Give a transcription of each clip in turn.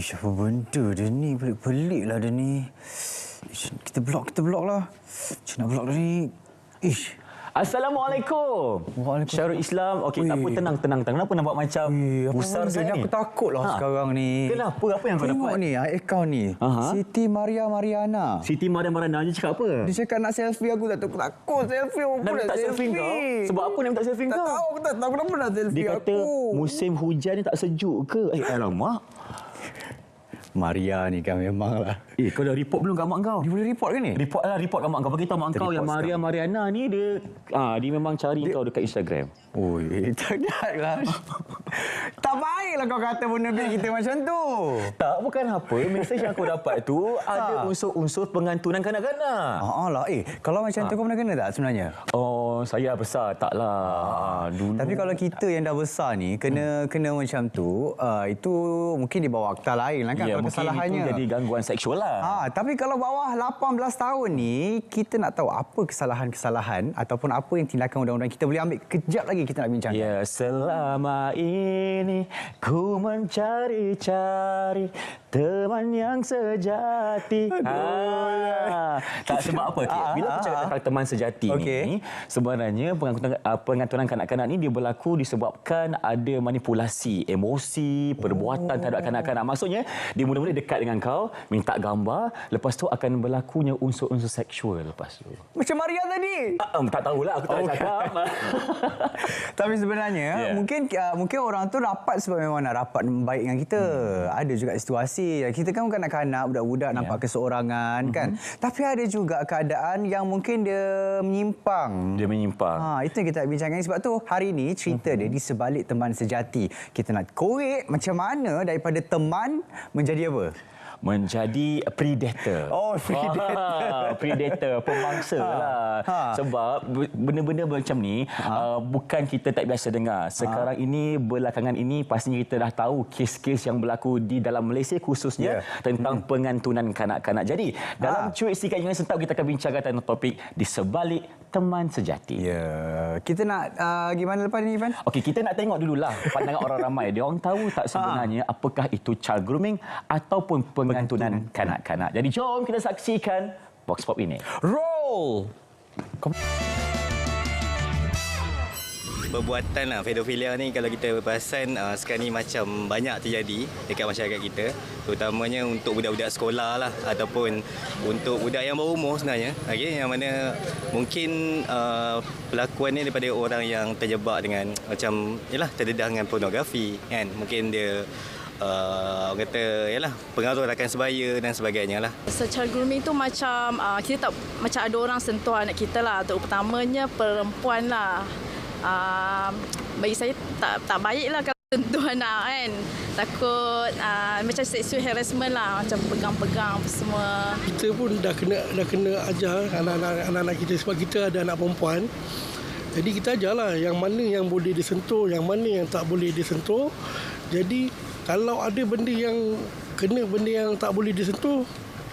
Ish, apa benda dia ni? Pelik-pelik lah dia ni. Ish, kita block lah. Macam nak block dia ni. Ish. Assalamualaikum. Waalaikumsalam. Syarul Islam. Okey, tak apa, tenang. Kenapa nampak macam besar sangat ni? Aku takut lah sekarang ni. Kenapa? Apa yang kau Tengok dapat? ni, akaun ni. Siti Maria Mariana. Siti Mariana dia cakap apa? Dia cakap nak selfie aku, tak tahu. Aku takut selfie. Aku Nak minta selfie kau? Sebab apa nak minta selfie kau? Tak tahu, aku tak tahu kenapa nak selfie Dia aku. kata musim hujan ni tak sejuk ke? Alamak. Maria ni kan memanglah. Kau dah report belum kat mak kau? Dia boleh report ke ni? Report kat mak kau. Bagi tahu mak kau yang Mariana ni dia memang cari kau dekat Instagram. Oi, taklah. Tak baiklah kau kata benda biar kita macam tu. Tak, bukan apa. Mesej yang kau dapat tu ada unsur-unsur pengantunan kanak-kanak. Lah. Kalau macam tu kau pernah kena tak sebenarnya? Oh, saya besar taklah. Dulu. Tapi kalau kita yang dah besar ni kena macam tu, itu mungkin di bawah akta lain lah kan, ya, kalau kesalahannya. itu jadi gangguan seksual lah. Tapi kalau bawah 18 tahun ni, kita nak tahu apa kesalahan-kesalahan ataupun apa yang tindakan undang-undang kita boleh ambil. Kejap lagi kita nak bincangkan. Ya, selama ini ku mencari-cari teman yang sejati. Tak, sebab apa? Bila aku cakap tentang teman sejati ni, sebenarnya pengantunan kanak-kanak ni dia berlaku disebabkan ada manipulasi emosi, perbuatan terhadap kanak-kanak. Maksudnya, dia mula-mula dekat dengan kau, minta gambar, lepas tu akan berlakunya unsur-unsur seksual lepas tu. Macam Maria tadi. Tak tahulah, aku tak cakap. Tapi sebenarnya mungkin orang tu rapat sebab memang nak rapat baik dengan kita. Ada juga situasi kita kan kanak-kanak, budak-budak nampak keseorangan kan. Tapi ada juga keadaan yang mungkin dia menyimpang. Itu yang kita bincangkan. Sebab tu hari ini cerita dia di sebalik teman sejati. Kita nak korek macam mana daripada teman menjadi apa? Menjadi predator. Predator, pemangsa lah. Sebab benda-benda macam ni bukan kita tak biasa dengar. Sekarang ini, belakangan ini, pastinya kita dah tahu kes-kes yang berlaku di dalam Malaysia khususnya tentang pengantunan kanak-kanak. Jadi, dalam cuit sikat yang sentap kita akan bincangkan tentang topik di sebalik teman sejati. Kita nak gimana lepas ni, Ivan? Okey, kita nak tengok dululah pandangan orang ramai. Dia orang tahu tak sebenarnya apakah itu child grooming ataupun pengantunan kanak-kanak. Jadi jom kita saksikan Vox Pop ini. Roll! Perbuatan pedofilia ni kalau kita perasan sekarang ni macam banyak terjadi dekat masyarakat kita, terutamanya untuk budak-budak sekolah lah ataupun untuk budak yang berumur sebenarnya, yang mana mungkin pelakuannya daripada orang yang terjebak dengan macam terdedah dengan pornografi kan, mungkin dia orang kata pengaruh rakan sebaya dan sebagainya lah. Child grooming tu macam kita tak macam ada orang sentuh anak kita lah. Terutamanya perempuan lah. Bagi saya tak baik lah kalau sentuh anak kan. Takut macam sexual harassment lah, macam pegang-pegang semua. Kita pun dah kena ajar anak-anak kita sebab kita ada anak perempuan. Jadi kita ajarlah yang mana yang boleh disentuh, yang mana yang tak boleh disentuh. Jadi kalau ada benda yang tak boleh disentuh,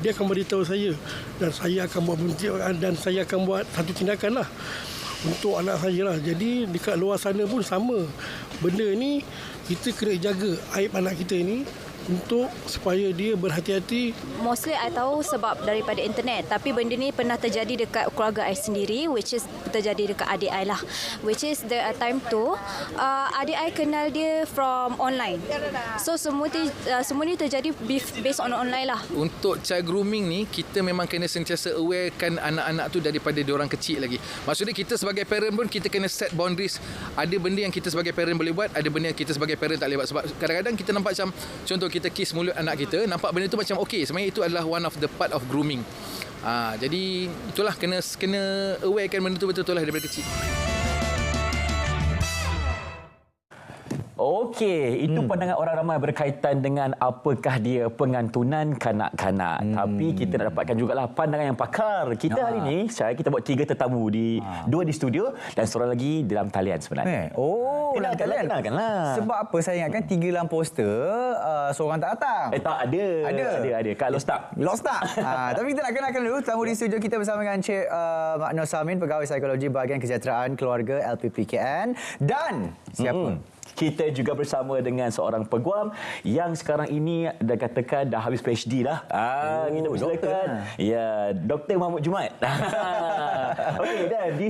dia akan beritahu saya dan saya akan buat satu tindakan lah untuk anak saya lah. Jadi dekat luar sana pun sama. Benda ni kita kena jaga aib anak kita ni untuk supaya dia berhati-hati. Mostly I tahu sebab daripada internet, tapi benda ni pernah terjadi dekat keluarga I sendiri, which is terjadi dekat adik I lah. Which is the time tu adik I kenal dia from online. So semua ni terjadi based on online lah. Untuk child grooming ni, kita memang kena sentiasa awarekan anak-anak tu daripada diorang kecil lagi. Maksudnya kita sebagai parent pun kita kena set boundaries. Ada benda yang kita sebagai parent boleh buat, ada benda yang kita sebagai parent tak boleh buat. Sebab kadang-kadang kita nampak macam, contoh kita kiss mulut anak kita, nampak benda tu macam okey, sebenarnya itu adalah one of the part of grooming. Jadi itulah, kena awarekan benda tu betul-betul lah daripada kecil. Okey, itu pandangan orang ramai berkaitan dengan apakah dia pengantunan kanak-kanak. Tapi kita nak dapatkan jugalah pandangan yang pakar. Kita hari ini, kita buat 3 tetamu, dua di studio dan seorang lagi dalam talian sebenarnya. Kenalkanlah. Sebab apa saya ingatkan 3 dalam poster, seorang tak datang. Tak ada. Ada. Kak Lost tak? Tapi kita nak kenalkan dulu tetamu di studio kita bersama dengan Encik Mak Nur Samin, Pegawai Psikologi Bahagian Kesejahteraan Keluarga LPPKN. Dan siapa? kita juga bersama dengan seorang peguam yang sekarang ini dah katakan dah habis PhD dah. Kita persilakan. Ya, Dr. Mahmud Jumaid. Okey, dan di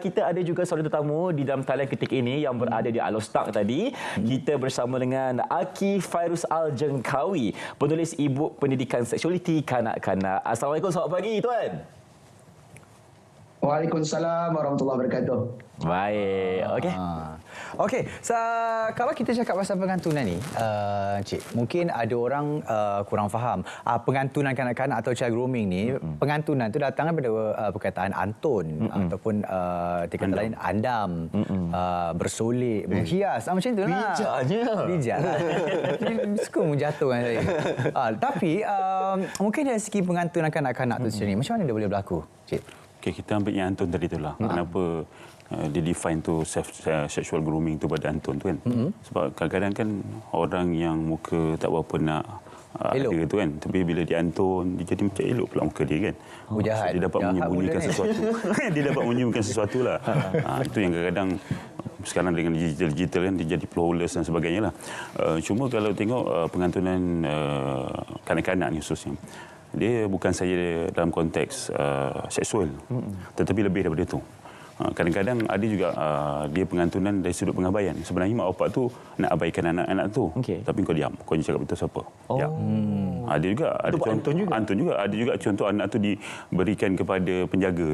kita ada juga seorang tetamu di dalam talian ketika ini yang berada di Alostak tadi. Kita bersama dengan Aki Fairuz Al-Jengkawi, penulis e-book Pendidikan Seksualiti Kanak-kanak. Assalamualaikum, selamat pagi tuan. Waalaikumsalam warahmatullahi wabarakatuh. Baik, okey. Okey, kalau kita cakap pasal pengantunan ni, Cik, mungkin ada orang kurang faham. Pengantunan kanak-kanak atau child grooming ni, pengantunan tu datang daripada perkataan antun ataupun dikata lain andam, bersolek, berhias, macam tu lah. Bijaknya. Bijak. Suka menjatuhkan saya. Tapi mungkin dari segi pengantunan kanak-kanak tu sendiri, macam mana dia boleh berlaku, Cik? Okey, kita ambil yang antun tadi tu lah. Kenapa dia define tu sexual grooming tu pada antun tu kan? Sebab kadang-kadang kan orang yang muka tak berapa nak ada tu kan, tapi bila dia antun dia jadi macam elok pula muka dia kan. Jahat. Dia dapat menyembunyikan sesuatu. Dia dapat menyembunyikan sesuatu lah. Itu yang kadang-kadang sekarang dengan digital kan dia jadi flawless dan sebagainya lah. Cuma kalau tengok pengantunan kanak-kanak ni khususnya, dia bukan saja dalam konteks seksual, tetapi lebih daripada itu. Kadang-kadang ada juga dia pengantunan dari sudut pengabaian. Sebenarnya mak bapak tu nak abaikan anak-anak tu, tapi kau diam, kau cakap betul siapa. Ya. Ada juga, ada contoh antun juga. Ada juga contoh anak tu diberikan kepada penjaga.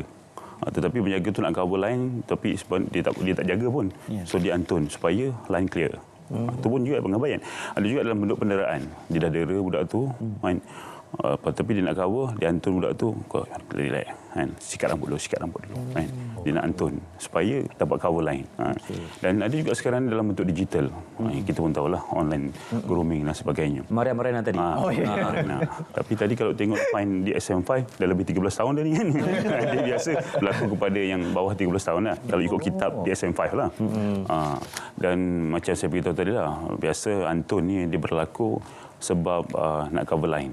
Tetapi penjaga tu nak cover line, tapi dia tak jaga pun. So dia antun supaya line clear. Itu pun juga pengabaian. Ada juga dalam bentuk penderaan. Dia dah dera budak tu, tapi dia nak cover, dia antun budak tu, kau relax kan, sikat rambut dulu kan. Dia nak antun supaya dapat cover line. Dan ada juga sekarang dalam bentuk digital. Kita pun tahulah online grooming dan sebagainya. Marian tadi. Tapi tadi kalau tengok fine di SM5 dah lebih 13 tahun dah ni kan. Dia biasa berlaku kepada yang bawah 13 tahun lah. Kalau ikut kitab di SM5 lah. Dan macam saya beritahu tadi lah, biasa antun ni dia berlaku sebab nak cover line.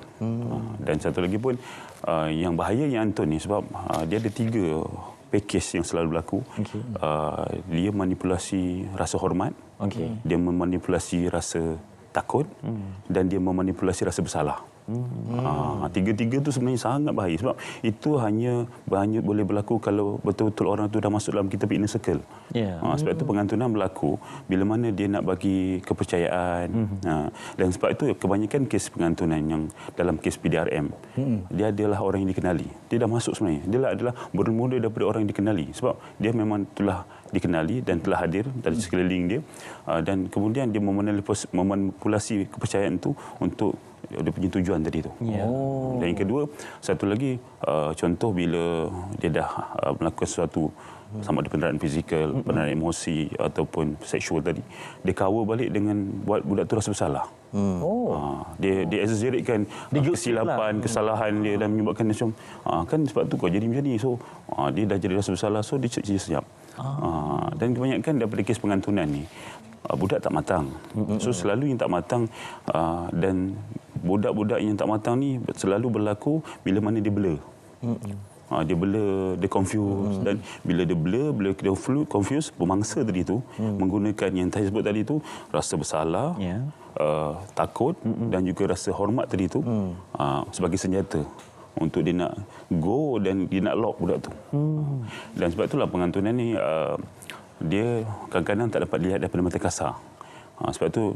Dan satu lagi pun yang bahaya yang antun ni sebab dia ada 3 package yang selalu berlaku. Dia manipulasi rasa hormat, dia memanipulasi rasa takut, dan dia memanipulasi rasa bersalah. Tiga-tiga tu sebenarnya sangat bahaya sebab itu hanya boleh berlaku kalau betul-betul orang tu dah masuk dalam kita inner circle. Sebab itu pengantunan berlaku bila mana dia nak bagi kepercayaan. Dan sebab itu kebanyakan kes pengantunan yang dalam kes PDRM, dia adalah orang yang dikenali. Dia dah masuk sebenarnya. Dia adalah bermula daripada orang yang dikenali sebab dia memang telah dikenali dan telah hadir dari sekeliling dia, dan kemudian dia memanipulasi kepercayaan itu untuk dia punya tujuan tadi tu. Dan yang kedua, satu lagi contoh bila dia dah melakukan sesuatu sama ada penderaan fizikal, penderaan emosi ataupun seksual tadi, dia cover balik dengan buat budak tu rasa bersalah. Dia exaggeratekan kesilapan, kesalahan dia dan menyebabkan macam kan sebab tu kau jadi macam ni. So dia dah jadi rasa bersalah, so dia senyap. Dan kebanyakan daripada kes pengantunan ni budak tak matang. So selalu yang tak matang, dan budak-budak yang tak matang ni selalu berlaku bila mana dia blur. Dia blur, dia confuse, dan bila dia blur, bila dia confuse, pemangsa tadi tu menggunakan yang saya sebut tadi tu, rasa bersalah, takut, dan juga rasa hormat tadi tu sebagai senjata untuk dia nak go dan dia nak lock budak tu. Dan sebab itulah pengantunan ni dia kadang-kadang tak dapat dilihat daripada mata kasar. Sebab tu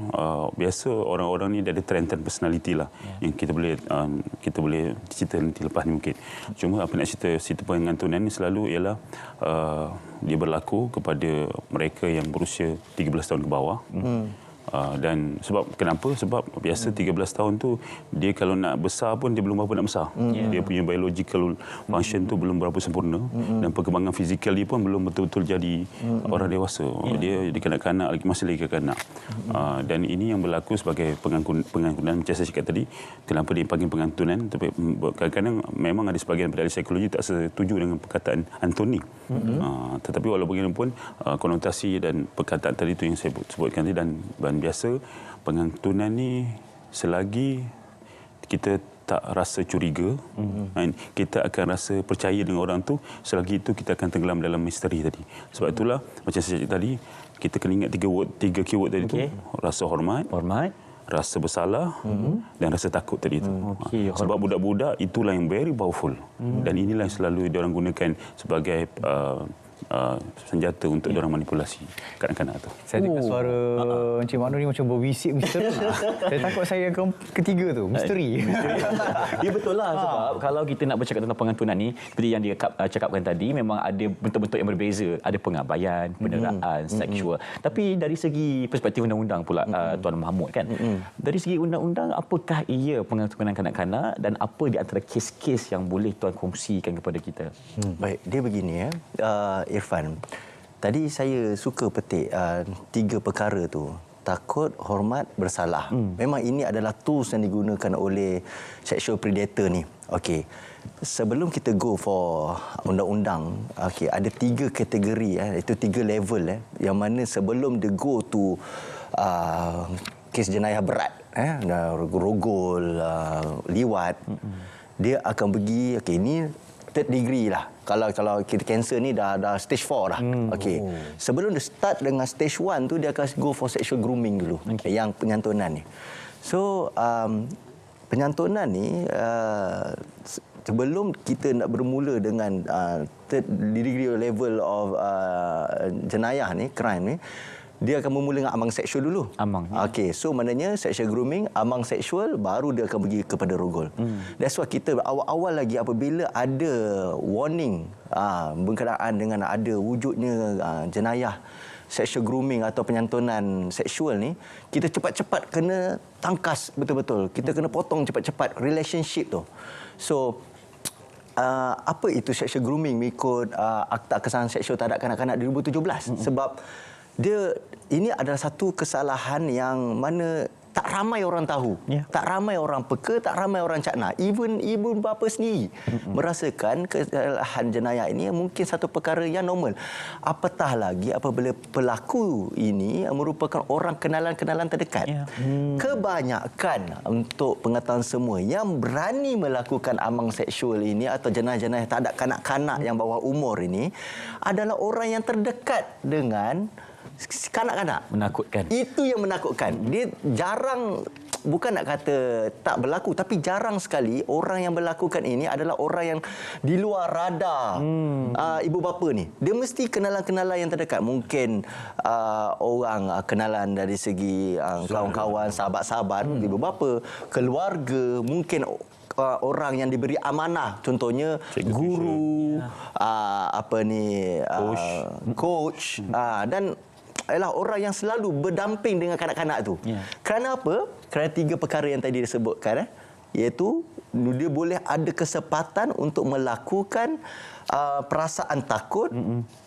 biasa orang-orang ni dia ada trend personality lah, yang kita boleh cerita nanti lepas ni mungkin. Cuma apa nak cerita pengantunan ni selalu ialah dia berlaku kepada mereka yang berusia 13 tahun ke bawah. Dan kenapa? Sebab biasa 13 tahun tu dia kalau nak besar pun dia belum berapa nak besar. Dia punya biological function tu belum berapa sempurna, dan perkembangan fizikal dia pun belum betul-betul jadi orang dewasa. Dia kanak-kanak lagi, masih lagi kanak-kanak. Dan ini yang berlaku sebagai pengantunan macam saya cakap tadi. Kenapa dia panggil pengantunan? Tapi kadang-kadang memang ada sebahagian ahli psikologi tak setuju dengan perkataan antun ni. Tetapi walaupun pun konotasi dan perkataan tadi tu yang saya sebutkan tadi, dan biasa pengantunan ni selagi kita tak rasa curiga, kan? Kita akan rasa percaya dengan orang tu, selagi itu kita akan tenggelam dalam misteri tadi. Sebab itulah macam saya cakap tadi, kita kena ingat tiga keyword tadi tu, rasa hormat, rasa bersalah dan rasa takut tadi tu. Sebab budak-budak itulah yang very powerful dan inilah yang selalu diorang gunakan sebagai senjata untuk diorang manipulasi kanak-kanak tu. Saya dengar suara Encik Mak Nur ni macam berbisik misteri. Saya takut saya yang ketiga tu, misteri. Ya betul lah, sebab kalau kita nak bercakap tentang pengantunan ni, seperti yang dia cakapkan tadi, memang ada bentuk-bentuk yang berbeza. Ada pengabaian, penderaan, seksual. Tapi dari segi perspektif undang-undang pula, Tuan Mahmud kan. Dari segi undang-undang, apakah ia pengantunan kanak-kanak dan apa di antara kes-kes yang boleh Tuan kongsikan kepada kita? Baik, dia begini ya. Irfan, tadi saya suka petik 3 perkara tu. Takut, hormat, bersalah. Memang ini adalah tools yang digunakan oleh sexual predator ni. Okey. Sebelum kita go for undang-undang, okey, ada 3 kategori itu 3 level yang mana sebelum dia go to kes jenayah berat, rogol, liwat, dia akan pergi ini third degree lah. Kalau kita cancer ni dah stage 4 dah. Okey. Sebelum dia start dengan stage 1 tu, dia akan go for sexual grooming dulu. Yang penyantunan ni. So penyantunan ni sebelum kita nak bermula dengan third degree level of jenayah ni, crime ni, dia akan bermula dengan amang seksual dulu. Amang. Okey, so maknanya sexual grooming, amang seksual, baru dia akan pergi kepada rogol. That's why kita awal-awal lagi apabila ada warning berkenaan dengan ada wujudnya jenayah sexual grooming atau penyantunan seksual ni, kita cepat-cepat kena tangkas betul-betul. Kita kena potong cepat-cepat relationship tu. So apa itu sexual grooming mengikut Akta Kesalahan Seksual Terhadap Kanak-kanak 2017? Sebab ini adalah satu kesalahan yang mana tak ramai orang tahu. Tak ramai orang peka, tak ramai orang cakna. Even ibu bapa sendiri merasakan kesalahan jenayah ini mungkin satu perkara yang normal. Apatah lagi apabila pelaku ini merupakan orang kenalan-kenalan terdekat. Kebanyakan, untuk pengetahuan semua, yang berani melakukan amang seksual ini atau jenayah-jenayah terhadap kanak-kanak yang bawah umur ini adalah orang yang terdekat dengan kanak-kanak. Menakutkan. Itu yang menakutkan. Dia jarang, bukan nak kata tak berlaku, tapi jarang sekali orang yang melakukan ini adalah orang yang di luar radar ibu bapa ni. Dia mesti kenalan-kenalan yang terdekat. Mungkin orang kenalan dari segi kawan-kawan, sahabat-sahabat ibu bapa, keluarga, mungkin orang yang diberi amanah, contohnya guru, coach, dan ialah orang yang selalu berdamping dengan kanak-kanak tu. Kerana apa? Kerana 3 perkara yang tadi disebutkan, iaitu dia boleh ada kesempatan untuk melakukan perasaan takut,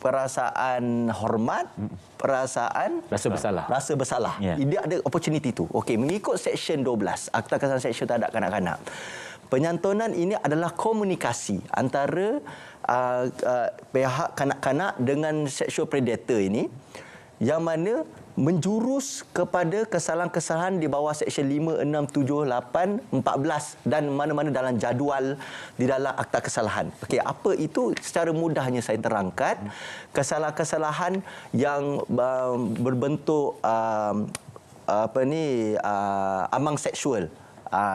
perasaan hormat, perasaan rasa bersalah. Dia ada opportunity tu. Okey, mengikut Seksyen 12 Akta Kesalahan Seksual Terhadap Kanak-kanak, penyantunan ini adalah komunikasi antara pihak kanak-kanak dengan sexual predator ini, yang mana menjurus kepada kesalahan-kesalahan di bawah Seksyen 5, 6, 7, 8, 14 dan mana-mana dalam jadual di dalam Akta Kesalahan. Okey, apa itu? Secara mudahnya saya terangkan, kesalahan-kesalahan yang berbentuk amang seksual.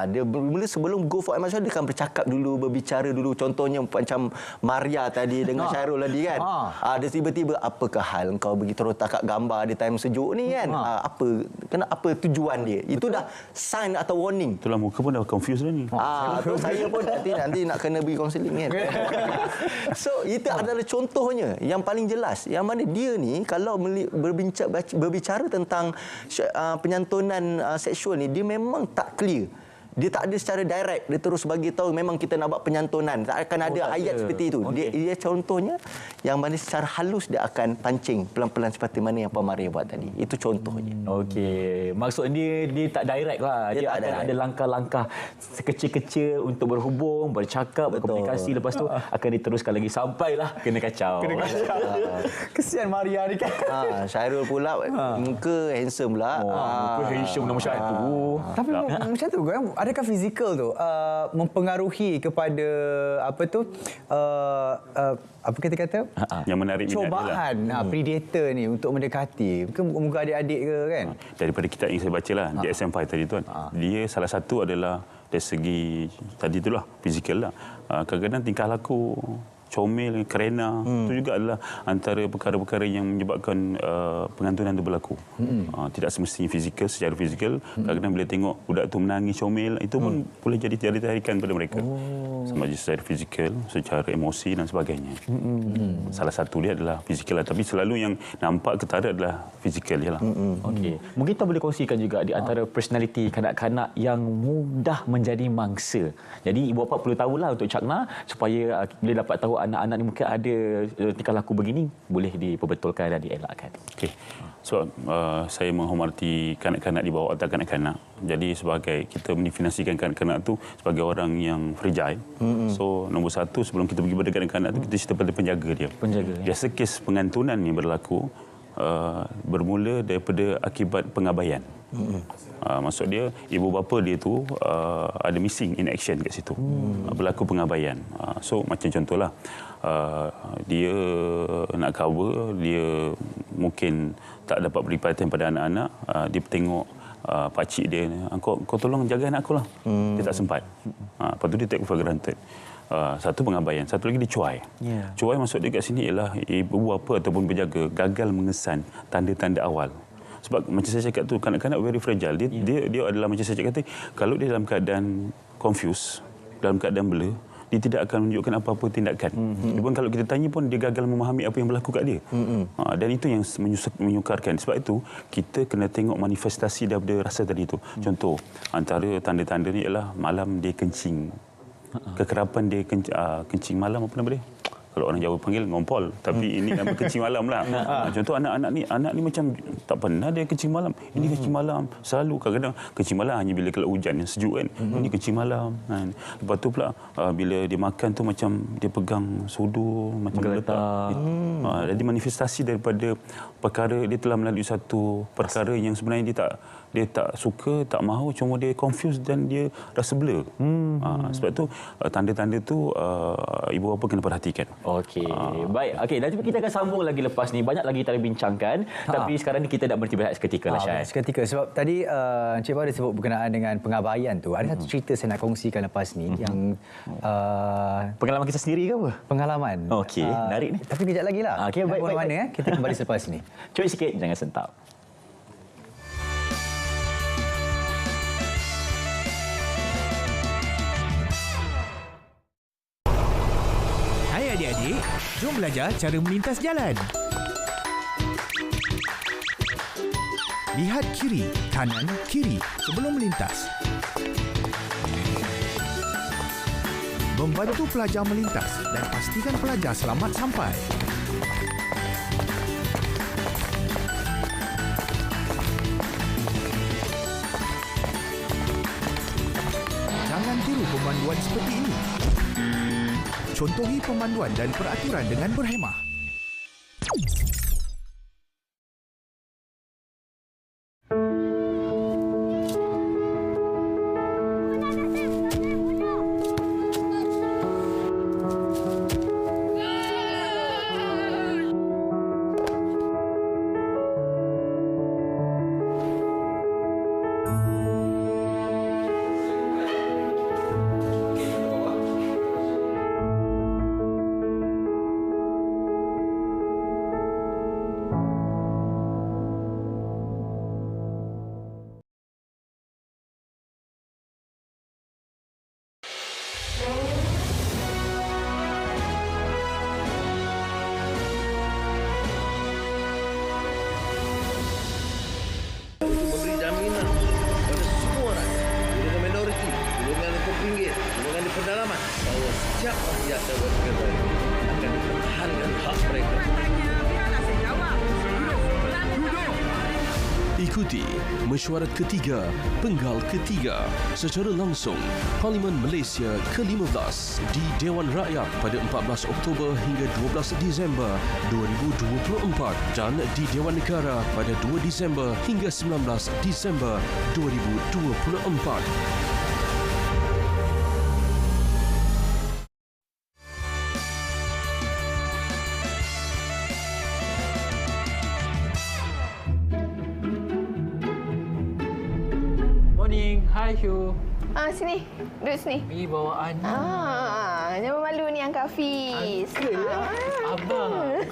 Dia bermula sebelum go for amang seksual, dia akan bercakap dulu, berbicara dulu. Contohnya macam Maria tadi dengan Syairul tadi kan. Dia tiba-tiba, apakah hal kau begitu rotak kat gambar di time sejuk ni kan? Apa tujuan dia? Itu dah sign atau warning. Itulah muka pun dah confused dah ni. Saya pun nanti nak kena pergi kaunseling kan. So itu adalah contohnya yang paling jelas, yang mana dia ni kalau berbicara tentang penyantunan seksual ni, dia memang tak clear. Dia tak ada secara direct, dia terus bagi tahu memang kita nak buat penyantunan. Tak akan ada ayat seperti itu. Dia contohnya yang mana secara halus dia akan pancing pelan-pelan seperti mana yang Puan Maria buat tadi. Itu contohnya. Okey, maksudnya dia tak direct lah. Dia akan ada langkah-langkah sekecil-kecil untuk berhubung, bercakap, berkomunikasi. Lepas tu akan diteruskan lagi sampailah kena kacau. Kesian Maria ni kan. Syairul pula muka handsome pula. Muka handsome nama Syairul tu. Tapi macam tu kan, adakah fizikal tu mempengaruhi kepada apa kita kata? Yang menarik minat cobaan predator ni untuk mendekati. Muka adik-adik ke kan? Daripada kitab yang saya baca lah, DSM-5 tadi tuan. Dia salah satu adalah dari segi tadi itulah fizikal lah. Kadang-kadang tingkah laku comel, kerena itu juga adalah antara perkara-perkara yang menyebabkan pengantunan itu berlaku. Tidak semestinya fizikal, secara fizikal. Kadang-kadang bila tengok budak tu menangis comel, itu pun boleh jadi tarikan pada mereka. Sama ada secara fizikal, secara emosi dan sebagainya. Salah satu dia adalah fizikal lah. Tapi selalu yang nampak ketara adalah fizikal je lah. Okey. Mungkin kita boleh kongsikan juga di antara personaliti kanak-kanak yang mudah menjadi mangsa. Jadi ibu bapa perlu tahulah untuk Cakna supaya bila dapat tahu anak-anak ni mungkin ada tingkah laku begini, boleh diperbetulkan dan dielakkan. Okey. So, saya menghormati kanak-kanak di bawah atas kanak-kanak. Jadi sebagai kita mendefinisikan kanak-kanak tu sebagai orang yang fragile. So, nombor satu sebelum kita pergi pada kanak-kanak tu, kita cerita pada penjaga dia. Biasa kes pengantunan ni berlaku bermula daripada akibat pengabaian. Maksud dia ibu bapa dia tu ada missing in action kat situ. Berlaku pengabaian. So macam contohlah dia nak cover, dia mungkin tak dapat beri perhatian pada anak-anak, dia tengok pakcik dia, kau tolong jaga anak aku lah. Dia tak sempat. Lepas tu dia take for granted. Satu pengabaian, satu lagi dia cuai. Cuai maksud dia kat sini ialah ibu bapa ataupun penjaga gagal mengesan tanda-tanda awal. Sebab macam saya cakap tu, kanak-kanak very fragile. Dia adalah macam saya cakap tadi, kalau dia dalam keadaan confused, dalam keadaan blur, dia tidak akan menunjukkan apa-apa tindakan. Walaupun kalau kita tanya pun dia gagal memahami apa yang berlaku kat dia. Dan itu yang menyukarkan. Sebab itu kita kena tengok manifestasi daripada rasa tadi itu. Contoh, antara tanda-tanda ni ialah malam dia kencing. Kekerapan dia kencing malam, apa nama dia? Kalau orang Jawa panggil ngompol, tapi ini nama kencing malam lah. Contoh anak ni macam tak pernah dia kencing malam. Ini kencing malam selalu, kadang-kadang kencing malam hanya bila kalau hujan yang sejuk kan. Ini kencing malam. Lepas tu pula bila dia makan tu macam dia pegang sudu macam meletak. Jadi manifestasi daripada perkara dia telah melalui satu perkara yang sebenarnya dia tak suka, tak mahu, cuma dia confused dan dia rasa blur. Sebab tu tanda-tanda tu ibu bapa kena perhatikan. Okey, baik. Okey, dan kita akan sambung lagi lepas ni. Banyak lagi kita bincangkan. Tapi sekarang ni kita nak berhenti berehat seketika lah, Syed. Seketika. Sebab tadi Encik Bah ada sebut berkenaan dengan pengabaian tu. Ada satu cerita saya nak kongsikan lepas ni yang pengalaman kita sendiri ke apa? Pengalaman. Okey, menarik ni. Tapi kejap lagi lah. Okey, baik. Mana kita kembali selepas ni. Cuit sikit, jangan sentap. Adik-adik, jom belajar cara melintas jalan. Lihat kiri, kanan, kiri sebelum melintas. Membantu pelajar melintas dan pastikan pelajar selamat sampai. Jangan tiru pemanduan seperti ini. Contohi pemanduan dan peraturan dengan berhemah. Ikuti mesyuarat ketiga, penggal ketiga secara langsung Parlimen Malaysia ke-15 di Dewan Rakyat pada 14 Oktober hingga 12 Disember 2024 dan di Dewan Negara pada 2 Disember hingga 19 Disember 2024. Hai Syu. Sini. Duduk sini. Ini bawaan. Jangan malu ni Uncle Hafiz. Abang.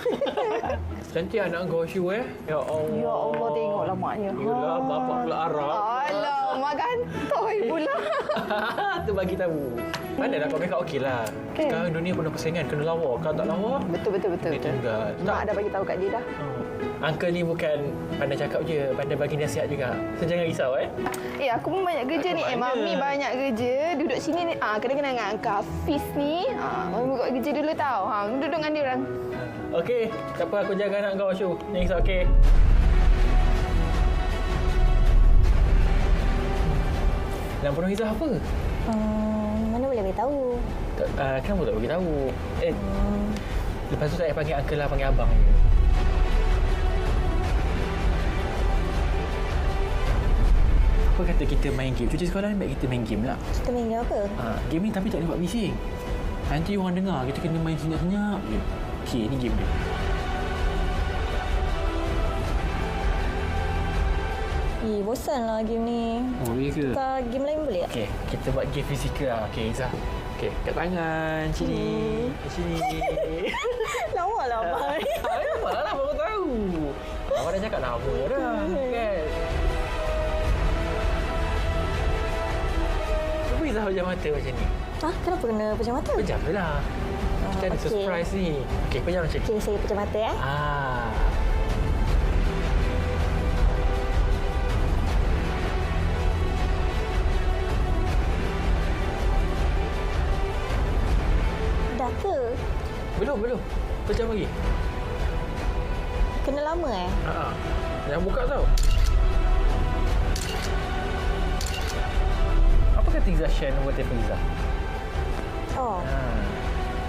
Cantik anak kau Syu Ya Allah. Ya Allah, tengoklah maknya. Yalah, bapak pula Arab. Alah, mak gantoi pula. Tu bagi tahu. Pandailah kau make up okeylah. Sekarang dunia penuh persaingan, kena lawa. Kalau tak lawa, betul. tinggal. Mak dah bagi tahu kat dia dah. Uncle ni bukan pandai cakap je, pandai bagi nasihat juga. So jangan risau Aku pun banyak kerja ni. Mami banyak kerja. Duduk sini ni. Kena-kena dengan Uncle Hafiz ni. Mami buat kerja dulu tau. Duduk dengan dia orang. Okey, tak apa, aku jaga anak kau Syu. Jangan risau, okey? Dan penuh risau apa? Mana boleh beritahu? Kenapa tak beritahu? Lepas tu tak payah panggil uncle lah, panggil abang je. Apa kata kita main game? Cuti sekolah ni baik kita main game lah. Kita main game apa? Game ni tapi tak boleh buat bising. Nanti orang dengar, kita kena main senyap-senyap je. Okey, ni game dia. Bosan lah game ni. Oh, iya ke? Kita game lain boleh tak? Okey, kita buat game fizikal lah. Okey, Izzah. Okey, kat tangan. Sini. Sini. Lama lah abang. Lama lah, baru tahu. Abang dah cakap lama dah. Kan? Kenapa Izzah pejam mata macam ni? Kenapa kena pejam mata? Pejam je lah. Kita ada surprise ni. Okey, pejam macam ni. Okey, saya pejam mata Dah ke? Belum. Pejam lagi. Kena lama Jangan buka tau. Apa kata Izzah share nombor telefon Izzah?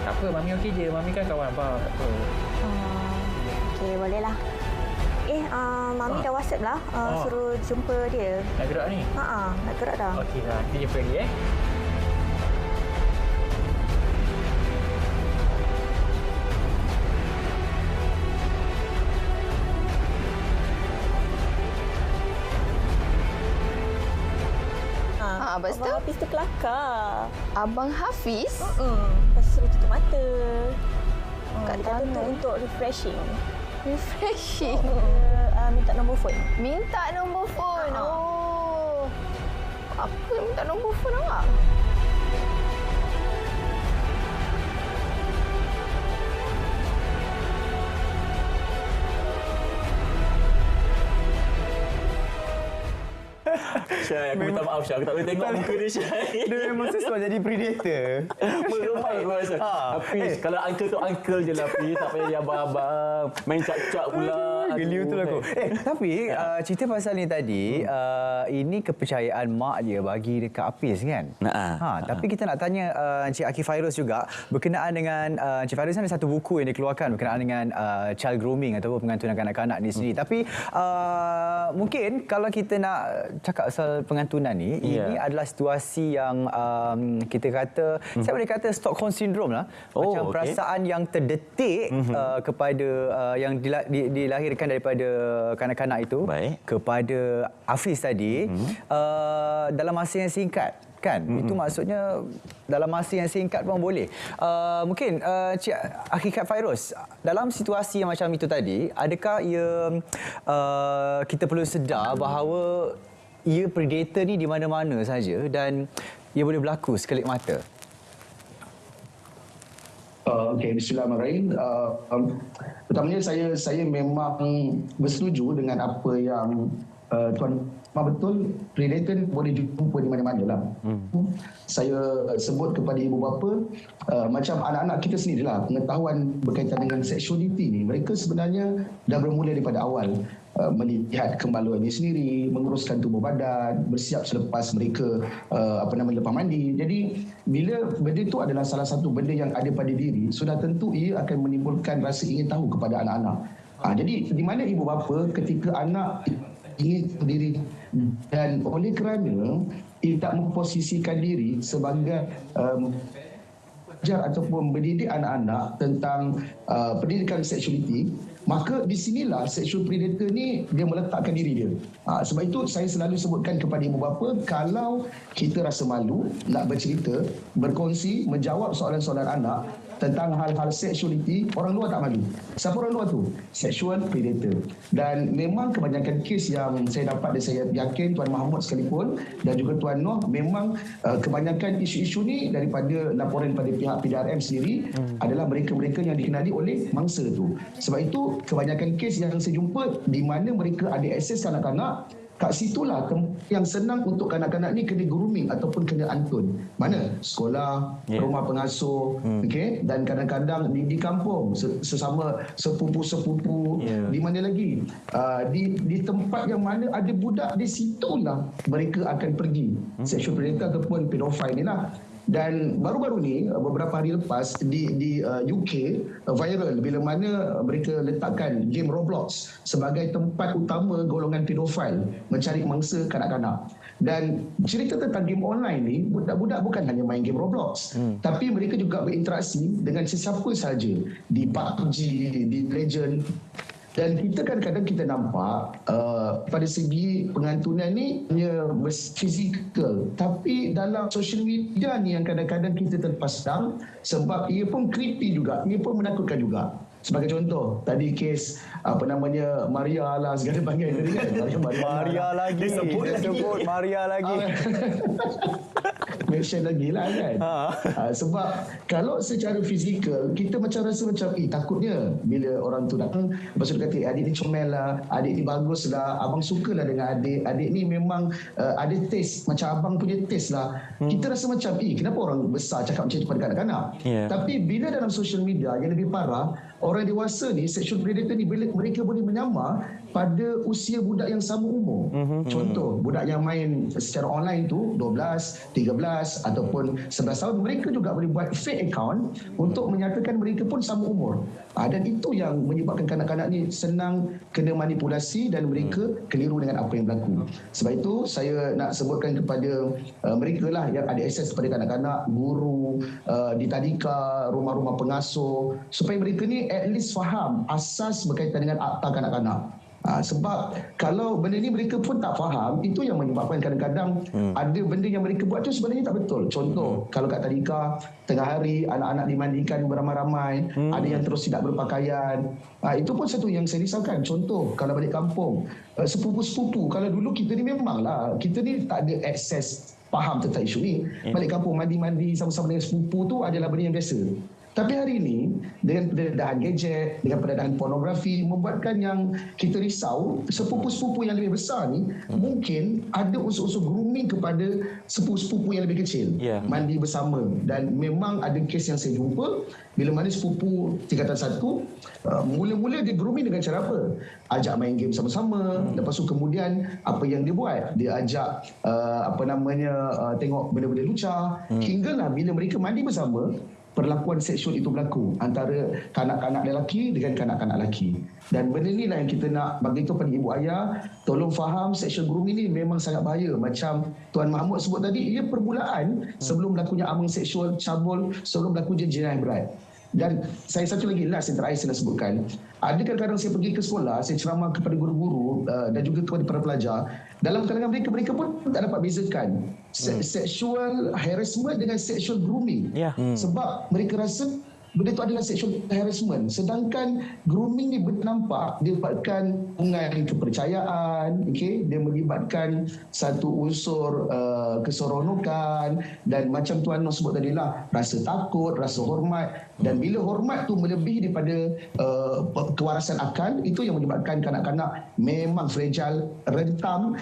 Tak apa, Mami okey je. Mami kan kawan abang. Tak apa. Okey, boleh lah. Mami dah WhatsApp lah. Suruh jumpa dia. Nak gerak ni? Nak gerak dah. Okey lah. Kita jumpa lagi Lepas tu? Abang Hafiz tu kelakar. Abang Hafiz? Lepas suruh tutup mata. Dia kata tu untuk refreshing. Refreshing? Minta nombor phone. Minta nombor phone? Apa minta nombor phone awak? Syai, aku minta maaf Syai. Aku tak boleh tengok muka dia Syai. Dia memang sesuai jadi predator. Meremai aku rasa. Tapi kalau uncle tu uncle je lah. Tak payah dia abang-abang. Main cap-cap pula. Geli betul aku. Tapi cerita pasal ni tadi, ini kepercayaan mak dia bagi dekat Hafiz kan? Tapi kita nak tanya Encik Akif Fairuz juga berkenaan dengan Encik Fairuz ada satu buku yang dikeluarkan berkenaan dengan child grooming ataupun pengantunan kanak-kanak ni sendiri. Tapi mungkin kalau kita nak cakap pasal pengantunan ni, ini adalah situasi yang kita kata, saya boleh kata Stockholm Syndrome lah. Macam perasaan yang terdetik kepada yang dilahirkan daripada kanak-kanak itu kepada Hafiz tadi dalam masa yang singkat. Kan? Itu maksudnya dalam masa yang singkat pun boleh. Mungkin Cik Hakikat Fairuz, dalam situasi yang macam itu tadi, adakah kita perlu sedar bahawa ia predator ni di mana-mana saja dan ia boleh berlaku sekelip mata? Okey, bismillahirrahmanirrahim. Pertamanya saya memang bersetuju dengan apa yang Tuan betul, predator boleh jumpa di mana-mana lah. Saya sebut kepada ibu bapa, macam anak-anak kita sendirilah, pengetahuan berkaitan dengan seksualiti ni, mereka sebenarnya dah bermula daripada awal. Melihat kemaluan ini sendiri, menguruskan tubuh badan, bersiap selepas mereka lepas mandi. Jadi bila benda itu adalah salah satu benda yang ada pada diri, sudah tentu ia akan menimbulkan rasa ingin tahu kepada anak-anak. Jadi di mana ibu bapa ketika anak ingin sendiri dan oleh kerana tidak memposisikan diri sebagai ajar ataupun mendidik anak-anak tentang pendidikan seksualiti, maka di sinilah sexual predator ni dia meletakkan diri dia. Sebab itu saya selalu sebutkan kepada ibu bapa, kalau kita rasa malu nak bercerita, berkongsi, menjawab soalan-soalan anak tentang hal-hal sexuality, orang luar tak malu. Siapa orang luar tu? Sexual predator. Dan memang kebanyakan kes yang saya dapat dan saya yakin Tuan Mahmud sekalipun dan juga Tuan Noh, memang kebanyakan isu-isu ni daripada laporan pada pihak PDRM sendiri adalah mereka-mereka yang dikenali oleh mangsa tu. Sebab itu kebanyakan kes yang saya jumpa di mana mereka ada akses kanak-kanak, kat situlah yang senang untuk kanak-kanak ni kena grooming ataupun kena antun. Mana? Sekolah, rumah pengasuh, okey, dan kadang-kadang di kampung sesama sepupu-sepupu, di mana lagi? Di tempat yang mana ada budak, di situlah mereka akan pergi. Sexual predator ataupun pedofile ni lah. Dan baru-baru ni, beberapa hari lepas di UK viral bila mana mereka letakkan game Roblox sebagai tempat utama golongan pedofil mencari mangsa kanak-kanak. Dan cerita tentang game online ni, budak-budak bukan hanya main game Roblox, tapi mereka juga berinteraksi dengan sesiapa sahaja di PUBG, di Legend. Dan kita kadang-kadang kita nampak pada segi pengantunan ni hanya fizikal, tapi dalam social media ni yang kadang-kadang kita terpasang sebab ia pun creepy juga, ia pun menakutkan juga. Sebagai contoh, tadi kes Maria lah segala panggil tadi kan. Maria lagi. Disebut Maria lagi. Mention lagi lah kan. Sebab kalau secara fizikal kita macam rasa macam takutnya bila orang tu datang lepas tu kata adik ni comel lah, adik ni bagus lah, abang sukalah dengan adik ni memang ada taste macam abang punya taste lah. Kita rasa macam kenapa orang besar cakap macam tu pada kanak-kanak. Tapi bila dalam social media yang lebih parah, orang dewasa ni, sexual predator ni, mereka boleh menyamar pada usia budak yang sama umur. Contoh, budak yang main secara online tu 12, 13 ataupun 11 tahun, mereka juga boleh buat fake account untuk menyatakan mereka pun sama umur. Dan itu yang menyebabkan kanak-kanak ni senang kena manipulasi dan mereka keliru dengan apa yang berlaku. Sebab itu saya nak sebutkan kepada mereka lah yang ada akses kepada kanak-kanak, guru, di tadika, rumah-rumah pengasuh, supaya mereka ni at least faham asas berkaitan dengan akta kanak-kanak. Sebab kalau benda ni mereka pun tak faham, itu yang menyebabkan kadang-kadang ada benda yang mereka buat tu sebenarnya tak betul. Contoh, kalau kat tadika tengah hari anak-anak dimandikan beramai-ramai, ada yang terus tidak berpakaian, itu pun satu yang saya risaukan. Contoh, kalau balik kampung, sepupu-sepupu, kalau dulu kita ni memanglah kita ni tak ada akses faham tentang isu ni. Balik kampung mandi-mandi sama-sama dengan sepupu tu adalah benda yang biasa. Tapi hari ini dengan pendedahan gadget, dengan pendedahan pornografi membuatkan yang kita risau, sepupu-sepupu yang lebih besar ni mungkin ada unsur-unsur grooming kepada sepupu-sepupu yang lebih kecil. Mandi bersama. Dan memang ada kes yang saya jumpa bila mana sepupu tingkatan 1 mula-mula dia grooming dengan cara apa? Ajak main game sama-sama, lepas tu kemudian apa yang dia buat? Dia ajak tengok benda-benda lucah, hinggalah bila mereka mandi bersama, perlakuan seksual itu berlaku antara kanak-kanak lelaki dengan kanak-kanak lelaki. Dan benda inilah yang kita nak bagi tahu pada ibu ayah, tolong faham sexual grooming ini memang sangat bahaya. Macam Tuan Mahmud sebut tadi, ia permulaan sebelum berlakunya amang seksual, cabul, sebelum berlakunya jenayah berat. Dan saya satu lagi last yang terakhir saya nak sebutkan, ada kadang-kadang saya pergi ke sekolah, saya ceramah kepada guru-guru dan juga kepada para pelajar, dalam kalangan mereka pun tak dapat bezakan sexual harassment dengan sexual grooming. Sebab mereka rasa benda itu adalah sexual harassment. Sedangkan grooming ni bernampak dia melibatkan hubungan kepercayaan, dia melibatkan satu unsur keseronokan dan macam Tuan Noh sebut tadi lah, rasa takut, rasa hormat. Dan bila hormat tu melebihi daripada kewarasan akal, itu yang menyebabkan kanak-kanak memang fragile, rentan,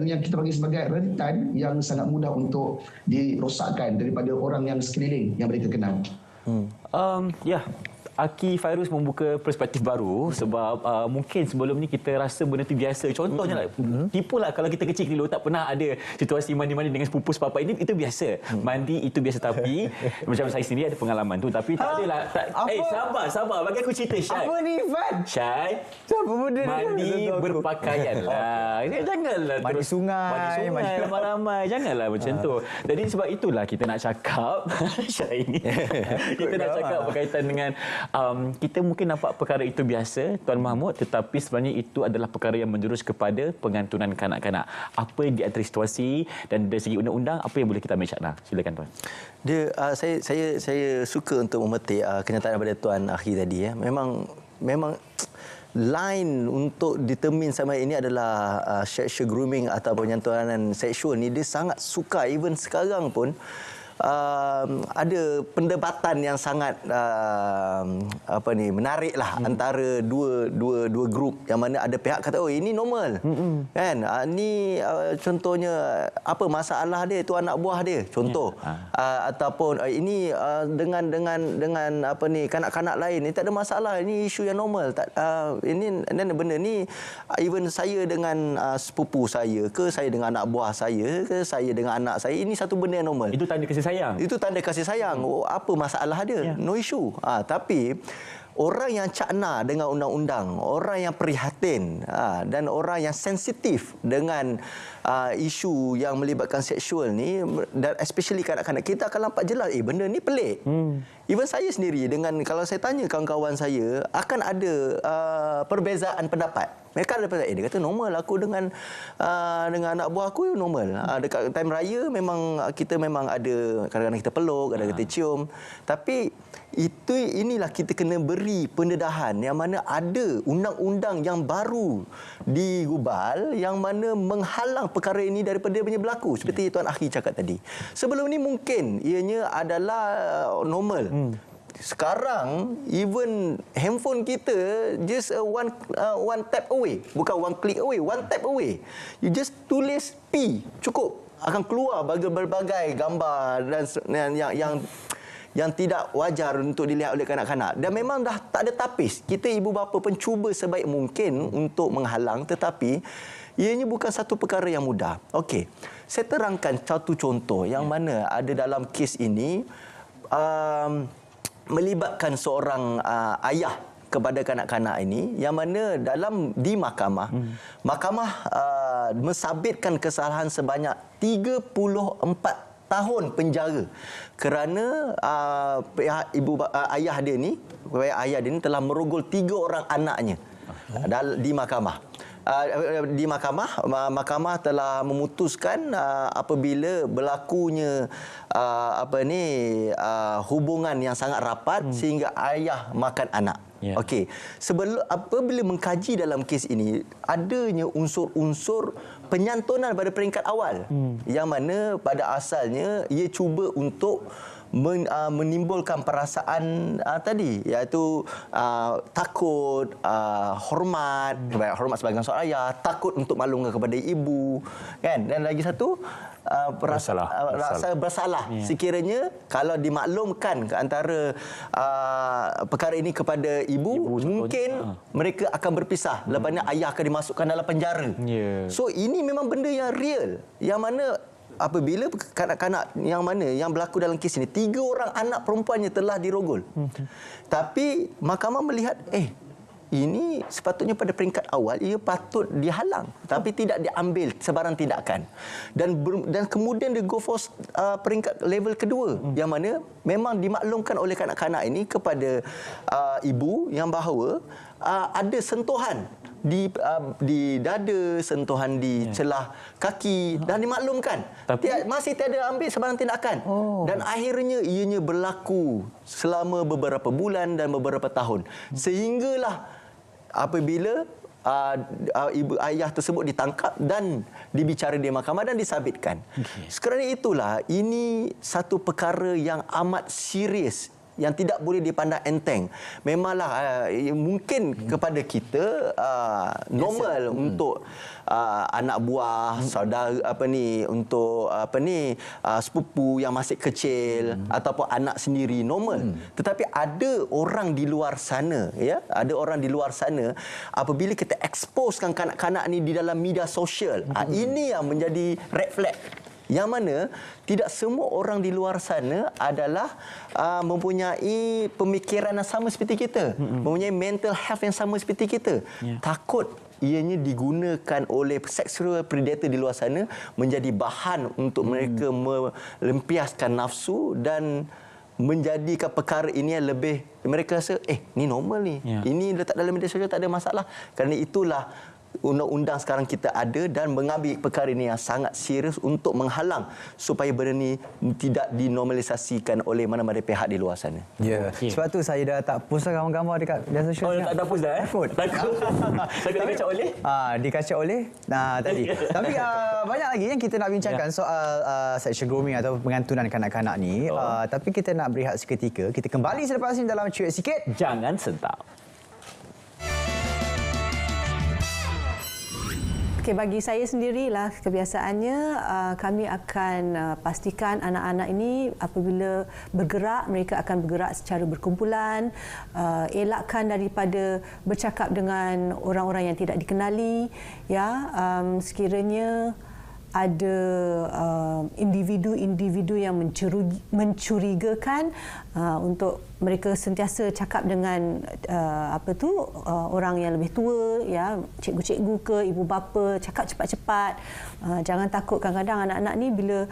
yang kita panggil sebagai rentan, yang sangat mudah untuk dirosakkan daripada orang yang sekeliling yang mereka kenal. Aki Fairuz membuka perspektif baru sebab mungkin sebelum ni kita rasa benda tu biasa. Contohnya lah, tipulah kalau kita kecil dulu tak pernah ada situasi mandi-mandi dengan sepupu sepapa, ini itu biasa. Mandi itu biasa, tapi macam saya sendiri ada pengalaman tu, tapi tak adalah sabar bagi aku cerita, Syai. Apa ni, Fan? Syai, mandi berpakaian lah. Janganlah mandi terus sungai ramai-ramai, janganlah macam tu. Jadi sebab itulah kita nak cakap Syai ni kita nak cakap berkaitan dengan Kita mungkin nampak perkara itu biasa, Tuan Mahmud, tetapi sebenarnya itu adalah perkara yang menjurus kepada pengantunan kanak-kanak. Apa yang di antara situasi dan dari segi undang-undang, apa yang boleh kita ambil syakna? Silakan Tuan. Saya suka untuk memetik kenyataan daripada Tuan Akhi tadi. Memang line untuk determine sama ini adalah sexual grooming atau penyentuhan seksual ni dia sangat sukar. Even sekarang pun ada perdebatan yang sangat menariklah antara dua grup, yang mana ada pihak kata ini normal, kan, ni contohnya apa masalah dia, tu anak buah dia contoh, ataupun ini dengan kanak-kanak lain ni tak ada masalah, ini isu yang normal, ini benda ni even saya dengan sepupu saya ke, saya dengan anak buah saya ke, saya dengan anak saya, ini satu benda yang normal. Itu tanda kasih sayang. Itu tanda kasih sayang. Apa masalah dia? No issue. Tapi orang yang cakna dengan undang-undang, orang yang prihatin dan orang yang sensitif dengan isu yang melibatkan seksual ni, dan especially kanak-kanak, kita akan nampak jelas benda ni pelik. Even saya sendiri, kalau saya tanya kawan-kawan saya, akan ada perbezaan pendapat. Mereka ada pendapat, dia kata normal, aku dengan anak buah aku normal. Dekat time raya kita memang ada, kadang-kadang kita peluk, kadang-kadang kita cium. Tapi inilah kita kena beri pendedahan, yang mana ada undang-undang yang baru digubal yang mana menghalang perkara ini daripada berlaku, seperti Tuan Akhi cakap tadi. Sebelum ni mungkin ianya adalah normal. Sekarang even handphone kita just one tap away, bukan one click away, one tap away. You just tulis P, cukup akan keluar berbagai gambar dan yang tidak wajar untuk dilihat oleh kanak-kanak. Dan memang dah tak ada tapis. Kita ibu bapa pun cuba sebaik mungkin untuk menghalang, tetapi ianya bukan satu perkara yang mudah. Okey, saya terangkan satu contoh yang mana ada dalam kes ini melibatkan seorang ayah kepada kanak-kanak ini, yang mana di mahkamah mensabitkan kesalahan sebanyak 34 tahun penjara kerana ayah dia ni telah merogol 3 orang anaknya di mahkamah. Mahkamah telah memutuskan apabila berlakunya hubungan yang sangat rapat sehingga ayah makan anak. Okey, apabila mengkaji dalam kes ini, adanya unsur-unsur penyantunan pada peringkat awal, yang mana pada asalnya ia cuba untuk menimbulkan perasaan tadi, iaitu takut, hormat sebagai seorang ayah, takut untuk maklumkan kepada ibu, kan, dan lagi satu rasa bersalah sekiranya kalau dimaklumkan ke antara perkara ini kepada ibu mungkin mereka akan berpisah, lepasnya ayah akan dimasukkan dalam penjara. So ini memang benda yang real, yang mana apabila kanak-kanak yang berlaku dalam kes ini, 3 orang anak perempuannya telah dirogol. Tapi mahkamah melihat ini sepatutnya pada peringkat awal ia patut dihalang, tapi tidak diambil sebarang tindakan. Dan kemudian dia go for peringkat level kedua, yang mana memang dimaklumkan oleh kanak-kanak ini kepada ibu yang bahawa ada sentuhan di dada, sentuhan di celah kaki, dan dimaklumkan. Tapi masih tiada ambil sebarang tindakan. Dan akhirnya ianya berlaku selama beberapa bulan dan beberapa tahun. Sehinggalah apabila ibu ayah tersebut ditangkap dan dibicara di mahkamah dan disabitkan. Sekarang itulah, ini satu perkara yang amat serius, yang tidak boleh dipandang enteng. Memanglah mungkin kepada kita normal untuk anak buah, saudara untuk sepupu yang masih kecil ataupun anak sendiri normal. Tetapi ada orang di luar sana, ada orang di luar sana, apabila kita exposekan kanak-kanak ni di dalam media sosial, ini yang menjadi red flag. Yang mana tidak semua orang di luar sana adalah mempunyai pemikiran yang sama seperti kita, mempunyai mental health yang sama seperti kita. Takut ianya digunakan oleh sexual predator di luar sana menjadi bahan untuk mereka melempiaskan nafsu dan menjadikan perkara ini lebih, mereka rasa ni normal ni. Ini letak dalam media sosial tak ada masalah. Kerana itulah undang-undang sekarang kita ada dan mengambil perkara ini yang sangat serius untuk menghalang supaya benda ini tidak dinormalisasikan oleh mana-mana pihak di luar sana. Ya. Sebab tu saya dah tak post gambar dekat media sosial. Tak ada post dah Takut. Takut dikacau oleh? Dikacau oleh tadi. Tapi banyak lagi yang kita nak bincangkan soal sexual grooming atau pengantunan kanak-kanak ni. Tapi kita nak berehat seketika. Kita kembali selepas ini dalam Cuit Sikit. Jangan Sentap. Okay, bagi saya sendirilah kebiasaannya kami akan pastikan anak-anak ini apabila bergerak, mereka akan bergerak secara berkumpulan, elakkan daripada bercakap dengan orang-orang yang tidak dikenali, ya. Sekiranya ada individu-individu yang mencurigakan, untuk mereka sentiasa cakap dengan orang yang lebih tua, ya, cikgu-cikgu ke ibu bapa, cakap cepat-cepat. Jangan takut, kadang-kadang anak-anak ni bila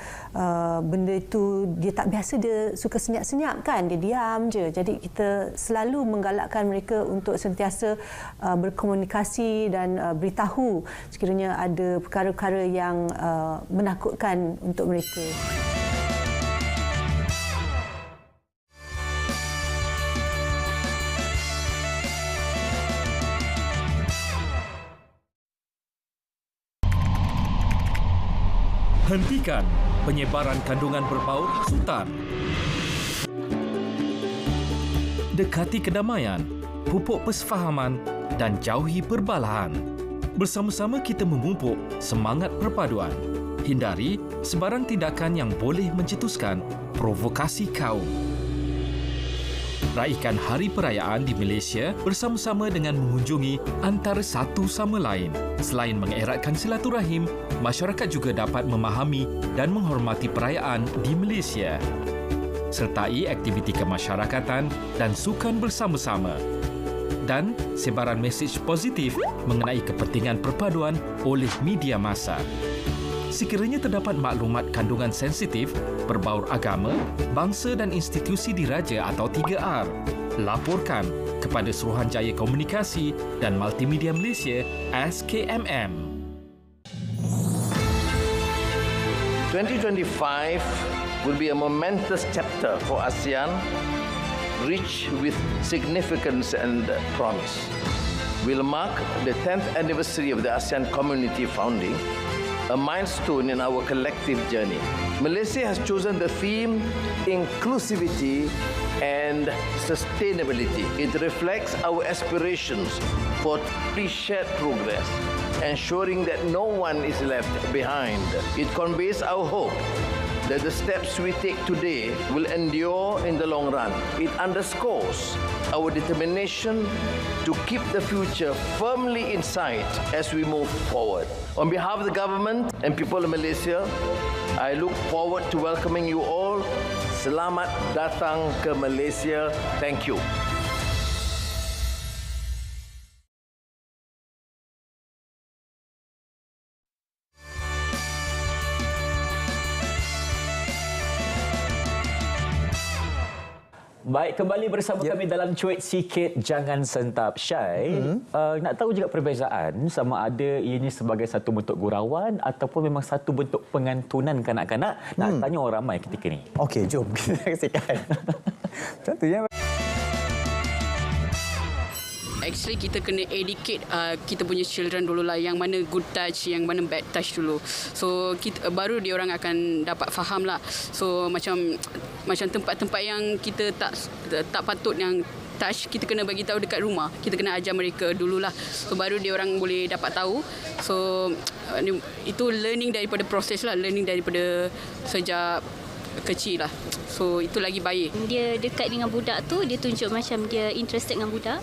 benda itu dia tak biasa, dia suka senyap-senyap kan, dia diam je. Jadi kita selalu menggalakkan mereka untuk sentiasa berkomunikasi dan beritahu sekiranya ada perkara-perkara yang menakutkan untuk mereka. Hentikan penyebaran kandungan berbau hasutan. Dekati kedamaian, pupuk persefahaman dan jauhi perbalahan. Bersama-sama kita memupuk semangat perpaduan. Hindari sebarang tindakan yang boleh mencetuskan provokasi kaum. Raikan hari perayaan di Malaysia bersama-sama dengan mengunjungi antara satu sama lain. Selain mengeratkan silaturahim, masyarakat juga dapat memahami dan menghormati perayaan di Malaysia. Sertai aktiviti kemasyarakatan dan sukan bersama-sama. Dan sebaran mesej positif mengenai kepentingan perpaduan oleh media massa. Sekiranya terdapat maklumat kandungan sensitif, berbaur agama, bangsa dan institusi diraja atau 3R, laporkan kepada Suruhanjaya Komunikasi dan Multimedia Malaysia SKMM. 2025 will be a momentous chapter for ASEAN, rich with significance and promise. We'll mark the 10th anniversary of the ASEAN Community founding, a milestone in our collective journey. Malaysia has chosen the theme inclusivity and sustainability. It reflects our aspirations for shared progress, ensuring that no one is left behind. It conveys our hope that the steps we take today will endure in the long run. It underscores our determination to keep the future firmly in sight as we move forward. On behalf of the government and people of Malaysia, I look forward to welcoming you all. Selamat datang ke Malaysia. Thank you. Baik, kembali bersama kami dalam Cuit Sikit Jangan Sentap. Syai, nak tahu juga perbezaan sama ada ianya sebagai satu bentuk gurauan ataupun memang satu bentuk pengantunan kanak-kanak. Nak tanya orang ramai ketika ni. Okey, jom kita saksikan. Tentunya. Actually kita kena educate kita punya children dululah, yang mana good touch, yang mana bad touch dulu. So kita, baru dia orang akan dapat faham lah. So macam tempat-tempat yang kita tak patut yang touch, kita kena bagi tahu dekat rumah. Kita kena ajar mereka dululah. So baru dia orang boleh dapat tahu. So itu learning daripada proses lah, learning daripada sejak kecil lah. So itu lagi baik. Dia dekat dengan budak tu, dia tunjuk macam dia interested dengan budak.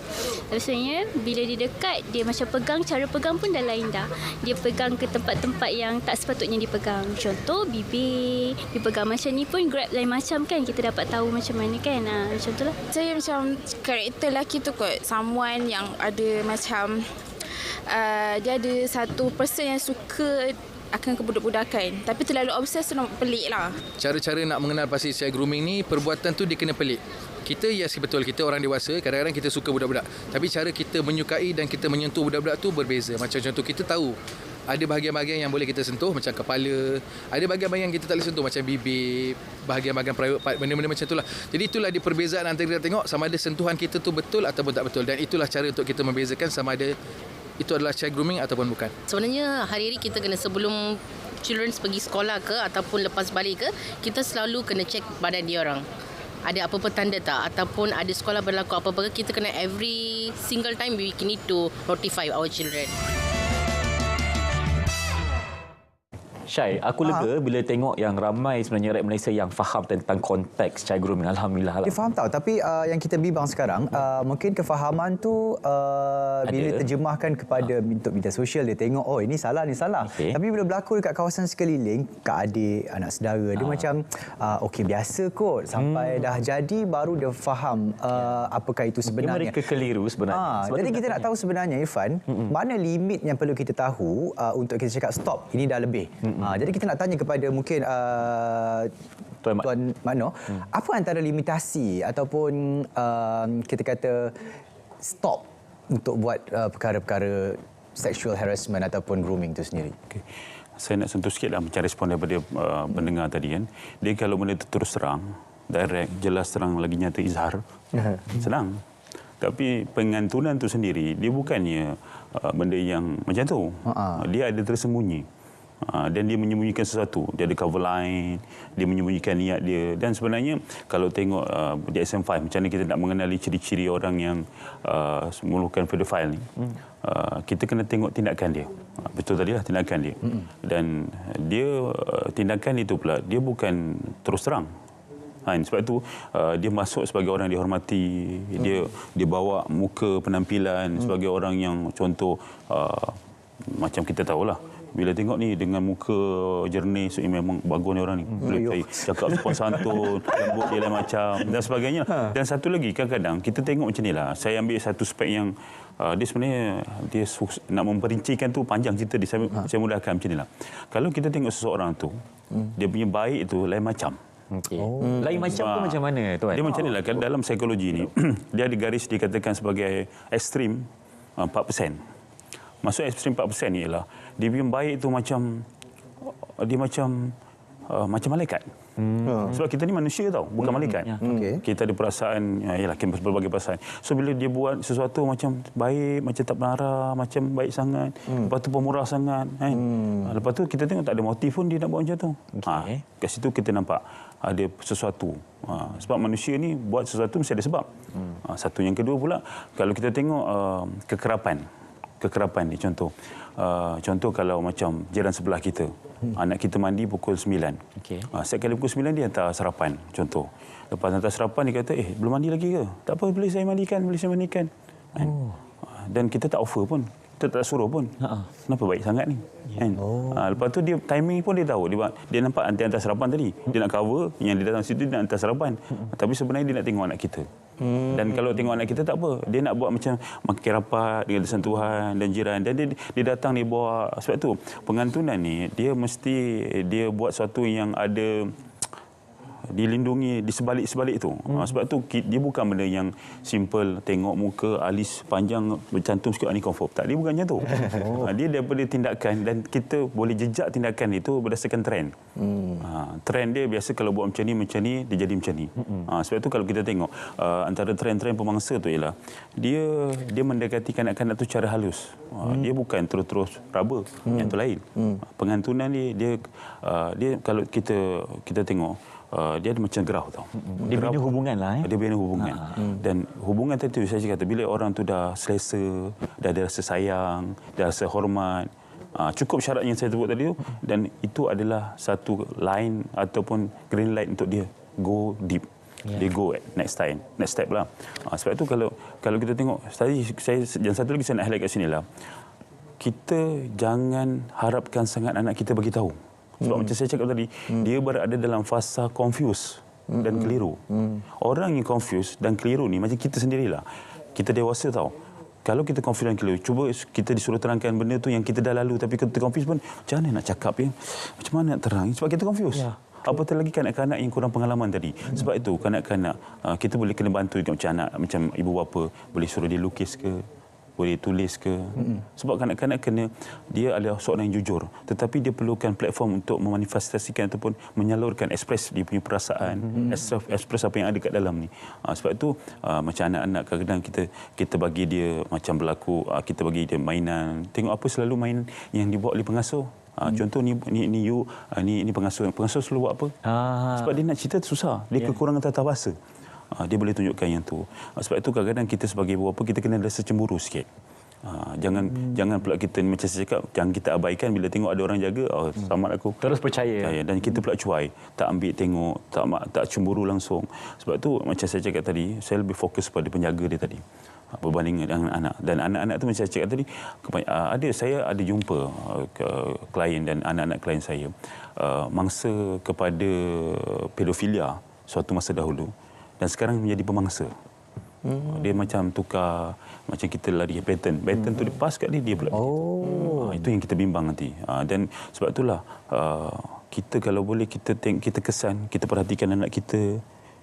Maksudnya bila dia dekat, dia macam pegang, cara pegang pun dah lain dah. Dia pegang ke tempat-tempat yang tak sepatutnya dipegang. Contoh bibir, dia pegang macam ni pun grab lain macam kan. Kita dapat tahu macam mana kan. Macam tu lah. Saya macam karakter lelaki tu kot, someone yang ada macam dia ada satu person yang suka akan kebudak-budakan. Tapi terlalu obses tu nampak pelik lah. Cara-cara nak mengenal pasti child grooming ni, perbuatan tu dia kena pelik. Kita yes betul, kita orang dewasa, kadang-kadang kita suka budak-budak. Tapi cara kita menyukai dan kita menyentuh budak-budak tu berbeza. Macam contoh, kita tahu ada bahagian-bahagian yang boleh kita sentuh macam kepala, ada bahagian-bahagian yang kita tak boleh sentuh macam bibir, bahagian-bahagian private part, benda-benda macam itulah. Jadi itulah dia perbezaan antara kita tengok sama ada sentuhan kita tu betul ataupun tak betul, dan itulah cara untuk kita membezakan sama ada itu adalah child grooming ataupun bukan. Sebenarnya hari-hari kita kena, sebelum children pergi sekolah ke ataupun lepas balik ke, kita selalu kena check badan dia orang. Ada apa-apa tanda tak, ataupun ada sekolah berlaku apa-apa, kita kena every single time we need to notify our children. Syai, aku lega bila tengok yang ramai sebenarnya rakyat Malaysia yang faham tentang konteks child grooming. Alhamdulillah. Dia faham tahu, tapi yang kita bimbang sekarang, mungkin kefahaman tu bila terjemahkan kepada bentuk media sosial, dia tengok, oh ini salah, ni salah. Okay. Tapi bila berlaku dekat kawasan sekeliling, kak adik, anak saudara, dia macam, okey biasa kot. Sampai dah jadi, baru dia faham apakah itu sebenarnya. Mereka keliru sebenarnya. Jadi kita nak tahu sebenarnya, Irfan, mana limit yang perlu kita tahu untuk kita cakap stop, ini dah lebih. Jadi kita nak tanya kepada mungkin Tuan Mano, apa antara limitasi ataupun kita kata stop untuk buat perkara-perkara sexual harassment ataupun grooming itu sendiri? Okay. Saya nak sentuh sikitlah macam respon daripada pendengar tadi kan. Dia kalau benda itu terus terang, direct, jelas terang, lagi nyata izhar, senang. Tapi pengantunan itu sendiri, dia bukannya benda yang macam tu. Dia ada tersembunyi. Dan dia menyembunyikan sesuatu. Dia ada cover line, dia menyembunyikan niat dia. Dan sebenarnya kalau tengok di SM5, macam mana kita nak mengenali ciri-ciri orang yang memerlukan pedophile ni, kita kena tengok tindakan dia. Betul tadi lah, tindakan dia. Dan dia, tindakan itu pula, dia bukan terus terang. Sebab itu dia masuk sebagai orang yang dihormati, dia bawa muka penampilan sebagai orang yang contoh, macam kita tahulah, bila tengok ni dengan muka jernih, so memang bagus ni orang ni. Boleh cakap sopan santun, rambut dia lain macam dan sebagainya. Dan satu lagi, kadang-kadang kita tengok macam ni lah. Saya ambil satu spek yang dia sebenarnya dia nak memperincikan tu panjang cerita dia. Saya mudahkan macam ni lah. Kalau kita tengok seseorang tu, dia punya baik tu lain macam. Okay. Lain macam tu macam mana tuan? Dia macam ni lah. Dalam psikologi ni, dia ada garis dikatakan sebagai ekstrim 4%. Maksud ekstrim 4% ni ialah dia punya baik tu macam dia macam malaikat. Sebab kita ni manusia tau, bukan malaikat. Kita ada perasaan, yalah, berbagai perasaan. So bila dia buat sesuatu macam baik, macam tak penarah, macam baik sangat, lepas tu pemurah sangat, kan. Lepas tu kita tengok tak ada motif pun dia nak buat macam tu. Kat situ kita nampak ada sesuatu. Sebab manusia ni buat sesuatu mesti ada sebab. Satu. Yang kedua pula, kalau kita tengok kekerapan ni, contoh kalau macam jiran sebelah kita, anak kita mandi pukul 9. Setiap kali pukul 9 dia hantar sarapan, contoh. Lepas hantar sarapan dia kata, belum mandi lagi ke? Tak apa, boleh saya mandikan. Dan kita tak offer pun, kita tak suruh pun. Kenapa baik sangat ni? Kan? Lepas tu dia timing pun dia tahu. Dia nampak dia hantar sarapan tadi. Dia nak cover yang dia datang situ, dia nak hantar sarapan. Tapi sebenarnya dia nak tengok anak kita. Dan kalau tengok anak kita tak apa. Dia nak buat macam makin rapat dengan sentuhan dan jiran. Dan dia datang dia bawa. Sebab tu pengantunan ni dia mesti dia buat sesuatu yang ada dilindungi di sebalik-sebalik tu. Sebab tu dia bukan benda yang simple tengok muka alis panjang bercantum sikit ni confirm. Tak, dia bukan macam tu. Dia daripada tindakan, dan kita boleh jejak tindakan itu berdasarkan trend. Trend dia biasa kalau buat macam ni dia jadi macam ni. Sebab tu kalau kita tengok antara trend-trend pemangsa tu ialah dia mendekati kanak-kanak tu cara halus. Dia bukan terus-terus raba. Yang tu lain. Pengantunan dia kalau kita tengok dia ada macam gerau tau. Dia bina hubungan lah. Dia bina hubungan. Dan hubungan tadi saya kata bila orang tu dah selesa, dah ada rasa sayang, dah rasa hormat, cukup syarat yang saya sebut tadi tu, dan itu adalah satu line ataupun green light untuk dia go deep. Dia go at next step lah. Sebab itu kalau kita tengok tadi, yang satu lagi saya nak highlight kat sini lah, kita jangan harapkan sangat anak kita bagi tahu. Sebab macam saya cakap tadi, dia berada dalam fasa confuse dan keliru. Orang yang confuse dan keliru ni macam kita sendirilah. Kita dewasa tahu. kalau kita confident kita, cuba kita disuruh terangkan benda tu yang kita dah lalu, tapi kita confuse pun macam mana nak cakap ya, macam mana nak terang, sebab kita confuse. Apatah lagi kanak-kanak yang kurang pengalaman tadi. Sebab itu kanak-kanak kita boleh kena bantu juga, macam ibu bapa boleh suruh dia lukis ke, boleh tulis ke. Sebab kanak-kanak dia adalah seorang yang jujur, tetapi dia perlukan platform untuk memanifestasikan ataupun menyalurkan, ekspres dia punya perasaan, ekspres apa yang ada kat dalam ni. Sebab itu macam anak-anak kadang-kadang kita bagi dia macam berlaku, kita bagi dia mainan. Tengok apa selalu mainan yang dibuat oleh pengasuh. Contoh ni pengasuh selalu buat apa? Sebab dia nak cerita susah, dia kekurangan tata bahasa. Dia boleh tunjukkan yang tu. Sebab itu kadang-kadang kita sebagai ibu bapa kita kena rasa cemburu sikit. Jangan pula kita macam saya cakap, jangan kita abaikan bila tengok ada orang jaga, selamat aku. Terus percaya. Dan kita pula cuai, tak ambil tengok, tak cemburu langsung. Sebab tu macam saya cakap tadi, saya lebih fokus pada penjaga dia tadi berbanding dengan anak. Dan anak-anak tu macam saya cakap tadi, saya ada jumpa klien dan anak-anak klien saya mangsa kepada pedofilia suatu masa dahulu dan sekarang menjadi pemangsa. Dia macam tukar, macam kita lari pattern tu lepas kat dia pula. Itu yang kita bimbang nanti. Dan sebab itulah kita kalau boleh kita kesan, kita perhatikan anak kita,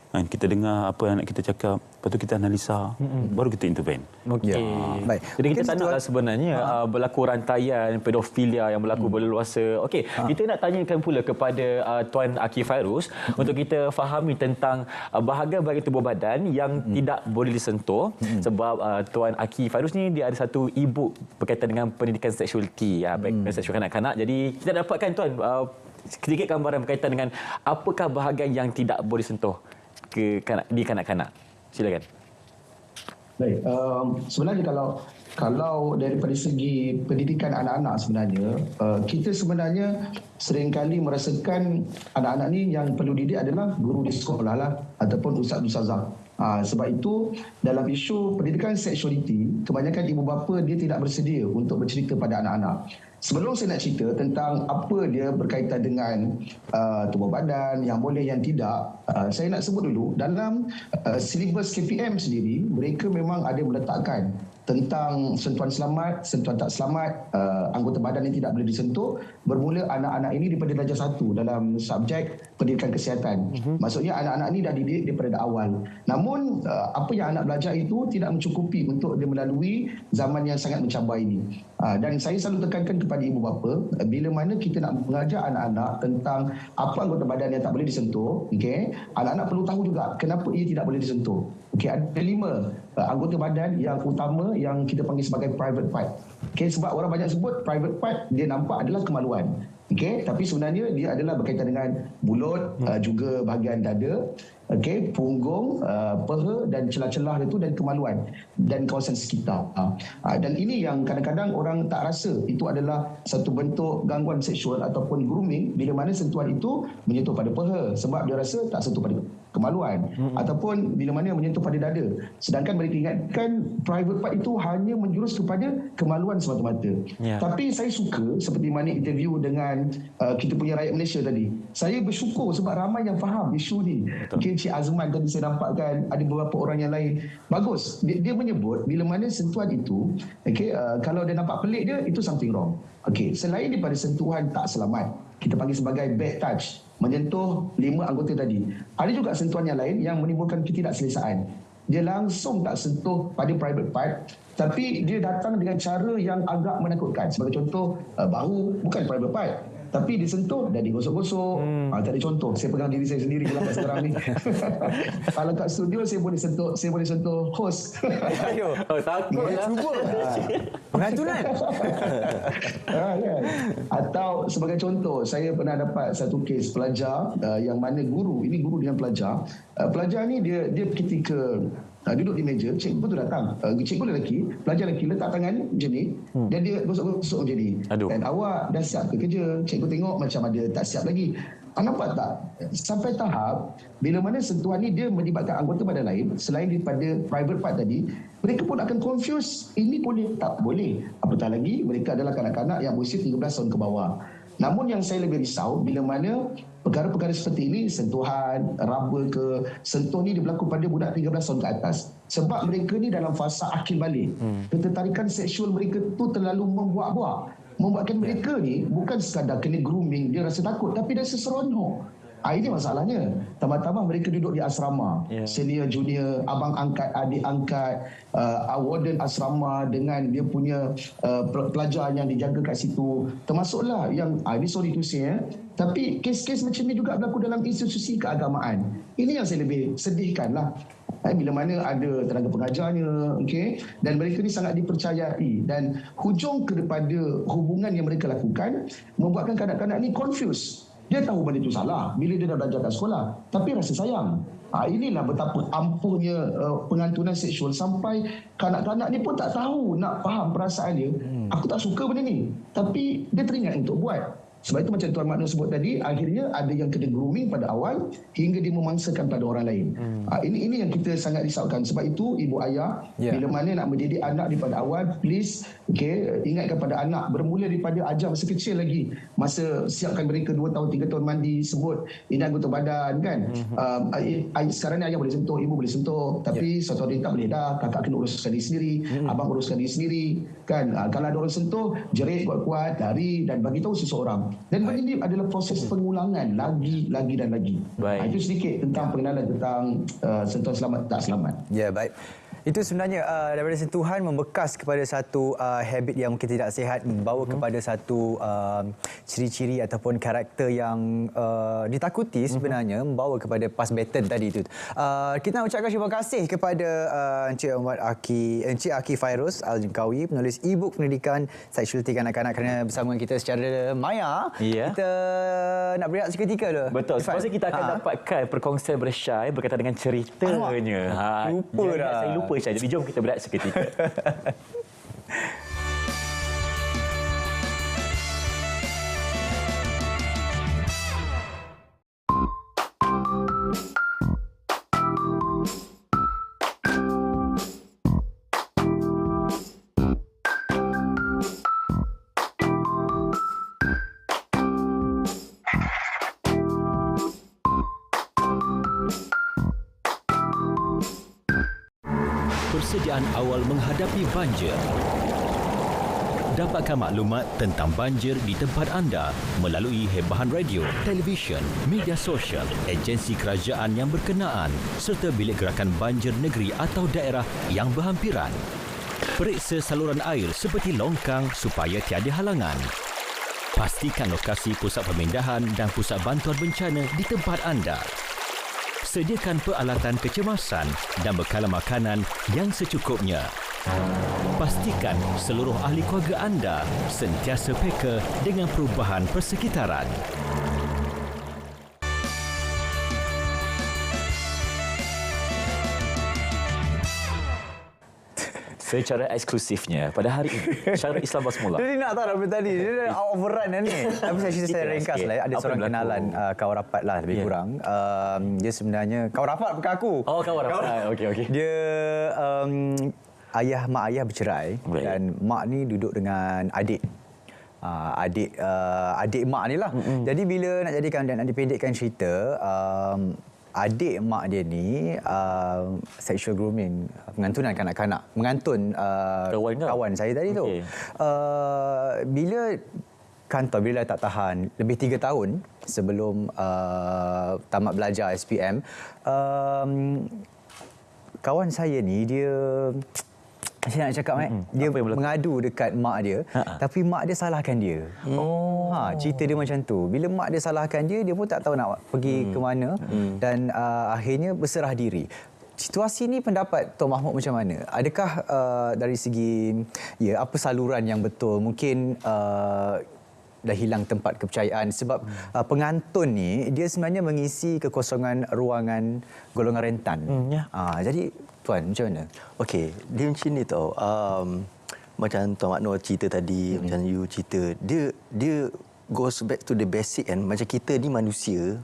kita dengar apa anak kita cakap, lepas tu kita analisa, baru kita intervene. Okey. Baik. Jadi kita tak naklah sebenarnya berlaku rantaian pedofilia yang berlaku berleluasa. Okey, kita nak tanyakan pula kepada Tuan Aki Fairuz untuk kita fahami tentang bahagian-bahagian tubuh badan yang tidak boleh disentuh. Sebab Tuan Aki Fairuz ni dia ada satu e-book berkaitan dengan pendidikan seksualiti, pendidikan seksual kanak-kanak. Jadi kita dapatkan Tuan sedikit gambaran berkaitan dengan apakah bahagian yang tidak boleh disentuh di kanak-kanak. Silakan. Baik, sebenarnya kalau daripada segi pendidikan anak-anak sebenarnya, kita sebenarnya seringkali merasakan anak-anak ni yang perlu didik adalah guru di sekolah lah ataupun ustaz-ustazah. Sebab itu dalam isu pendidikan seksualiti, kebanyakan ibu bapa dia tidak bersedia untuk bercerita pada anak-anak. Sebelum saya nak cerita tentang apa dia berkaitan dengan tubuh badan, yang boleh, yang tidak, saya nak sebut dulu, dalam silibus KPM sendiri, mereka memang ada meletakkan tentang sentuhan selamat, sentuhan tak selamat, anggota badan yang tidak boleh disentuh, bermula anak-anak ini daripada darjah 1 dalam subjek pendidikan kesihatan. Maksudnya anak-anak ini dah didik daripada awal. Namun apa yang anak belajar itu tidak mencukupi untuk dia melalui zaman yang sangat mencabar ini. Dan saya selalu tekankan kepada ibu bapa, bila mana kita nak mengajar anak-anak tentang apa anggota badan yang tak boleh disentuh, anak-anak perlu tahu juga kenapa ia tidak boleh disentuh. Ada 5 anggota badan yang utama yang kita panggil sebagai private part. Sebab orang banyak sebut private part, dia nampak adalah kemaluan. Tapi sebenarnya dia adalah berkaitan dengan mulut, juga bahagian dada, punggung, peha dan celah-celah itu dan kemaluan dan kawasan sekitar. Dan ini yang kadang-kadang orang tak rasa itu adalah satu bentuk gangguan seksual ataupun grooming bila mana sentuhan itu menyentuh pada peha sebab dia rasa tak sentuh pada kemaluan, ataupun bila mana menyentuh pada dada. Sedangkan mereka ingatkan private part itu hanya menjurus kepada kemaluan semata-mata. Tapi saya suka seperti mana interview dengan kita punya rakyat Malaysia tadi. Saya bersyukur sebab ramai yang faham isu ni. Cik Azman tadi saya nampakkan ada beberapa orang yang lain. Bagus. Dia menyebut bila mana sentuhan itu, kalau dia nampak pelik dia, itu something wrong. Selain daripada sentuhan tak selamat, kita panggil sebagai bad touch, menyentuh 5 anggota tadi, ada juga sentuhan yang lain yang menimbulkan ketidakselesaan. Dia langsung tak sentuh pada private part, tapi dia datang dengan cara yang agak menakutkan. Sebagai contoh, bahu bukan private part, tapi disentuh dan digosok-gosok. Tak ada contoh. Saya pegang diri saya sendiri dalam sekarang ni. Kalau kat studio saya boleh sentuh host. Ayo, takutlah. Cuba. Pengantunan. Atau sebagai contoh, saya pernah dapat satu kes pelajar yang mana guru dengan pelajar. Pelajar ni dia ketika duduk di meja, cikgu tu datang. Cikgu lelaki, pelajar lelaki letak tangan macam ni dan dia gosok-gosok macam ni. Dan awak dah siap ke kerja? Cikgu tengok macam ada tak siap lagi. Nampak tak? Sampai tahap bila mana sentuhan ni dia melibatkan anggota badan lain selain daripada private part tadi, mereka pun akan confuse ini boleh tak boleh. Apatah lagi mereka adalah kanak-kanak yang berusia 13 tahun ke bawah. Namun yang saya lebih risau bila mana perkara-perkara seperti ini, sentuhan, raba ke, sentuh ni dia berlaku pada budak 13 tahun ke atas. Sebab mereka ni dalam fasa akil balik. Ketertarikan seksual mereka tu terlalu membuak-buak. Membuatkan mereka ni bukan sekadar kena grooming, dia rasa takut, tapi dia seronok. Ini masalahnya. Tambah-tambah mereka duduk di asrama. Senior, junior, abang angkat, adik angkat, warden asrama dengan dia punya pelajar yang dijaga kat situ. Termasuklah yang, ini sorry to say, tapi kes-kes macam ni juga berlaku dalam institusi keagamaan. Ini yang saya lebih sedihkan lah. Bila mana ada tenaga pengajarnya, okay? Dan mereka ni sangat dipercayai. Dan hujung kepada hubungan yang mereka lakukan membuatkan kanak-kanak ni confused. Dia tahu benda itu salah bila dia dah belajar kat sekolah. Tapi rasa sayang. Inilah betapa ampuhnya pengantunan seksual sampai kanak-kanak ni pun tak tahu nak faham perasaan dia. Aku tak suka benda ni. Tapi dia teringat untuk buat. Sebab itu macam Tuan Makno sebut tadi, akhirnya ada yang kena grooming pada awal hingga dia memangsakan pada orang lain. Ini yang kita sangat risaukan. Sebab itu ibu ayah bila mana nak mendidik anak daripada awal, please ingatkan pada anak bermula daripada ajar masa kecil lagi. Masa siapkan mereka 2 tahun 3 tahun mandi, sebut ini anggota badan kan. Sekarang ni ayah boleh sentuh, ibu boleh sentuh, tapi suatu hari tak boleh dah, kakak kena uruskan diri sendiri, abang uruskan diri sendiri kan. Kalau ada orang sentuh, jerit kuat-kuat, lari dan bagi tahu seseorang. Dan benda ini adalah proses pengulangan lagi dan lagi. Itu sedikit tentang pengenalan tentang sentuhan selamat tak selamat. Ya, baik. Itu sebenarnya daripada sentuhan membekas kepada satu habit yang mungkin tidak sihat, membawa kepada satu ciri-ciri ataupun karakter yang ditakuti sebenarnya, membawa kepada pass baton tadi itu. Kita nak ucapkan terima kasih kepada Encik Aki Fairuz Al-Jengkawi, penulis e-book pendidikan seksualiti kanak-kanak, kerana bersama kita secara maya. Kita nak berehat seketika dulu. Betul. Sebab kita akan dapatkan perkongsian bersyai berkaitan dengan ceritanya. Lupa dah. Saya lupa saja. Jadi jom kita berehat seketika. Persediaan awal menghadapi banjir. Dapatkan maklumat tentang banjir di tempat anda melalui hebahan radio, televisyen, media sosial, agensi kerajaan yang berkenaan serta bilik gerakan banjir negeri atau daerah yang berhampiran. Periksa saluran air seperti longkang supaya tiada halangan. Pastikan lokasi pusat pemindahan dan pusat bantuan bencana di tempat anda. Sediakan peralatan kecemasan dan bekalan makanan yang secukupnya. Pastikan seluruh ahli keluarga anda sentiasa peka dengan perubahan persekitaran. Secara eksklusifnya pada hari ini, Syarat Islam Basmullah. Jadi nak tahu apa tadi? Dia overrun kan ni. Tapi saya cerita secara ringkas lah. Ada seorang kenalan kawan rapat lah lebih kurang. Dia sebenarnya kawan rapat bukan aku. Oh, kawan rapat. Okey. Dia mak ayah bercerai dan mak ni duduk dengan adik. Adik mak ni lah. Jadi bila nak jadikan dan nak dipendekkan cerita, adik mak dia ni sexual grooming, pengantunan kanak-kanak, mengantun kawan saya tadi tu. Bila bila tak tahan lebih 3 tahun sebelum tamat belajar SPM, kawan saya ni dia saya nak cakap dia mengadu dekat mak dia, tapi mak dia salahkan dia. Cerita dia macam tu. Bila mak dia salahkan dia pun tak tahu nak pergi ke mana dan akhirnya berserah diri. Situasi ni pendapat Tuan Mahmud macam mana? Adakah dari segi apa saluran yang betul? Mungkin dah hilang tempat kepercayaan sebab pengantun ni dia sebenarnya mengisi kekosongan ruangan golongan rentan. Jadi Tuan, macam mana? Okey, dia macam ni tau. Macam Tuan Makno cerita tadi, macam you cerita, dia goes back to the basic kan. Macam kita ni manusia,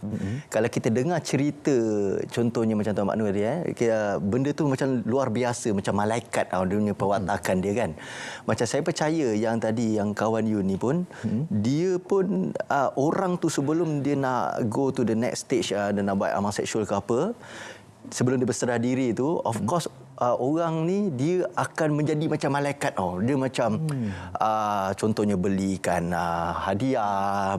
kalau kita dengar cerita, contohnya macam Tuan Mak Nur dia, benda tu macam luar biasa, macam malaikat dia punya perwatakan dia kan. Macam saya percaya yang tadi yang kawan you ni pun, dia pun orang tu sebelum dia nak go to the next stage, dia nak buat amal seksual ke apa, sebelum dia berserah diri tu, of course orang ni dia akan menjadi macam malaikat. Dia macam contohnya belikan hadiah,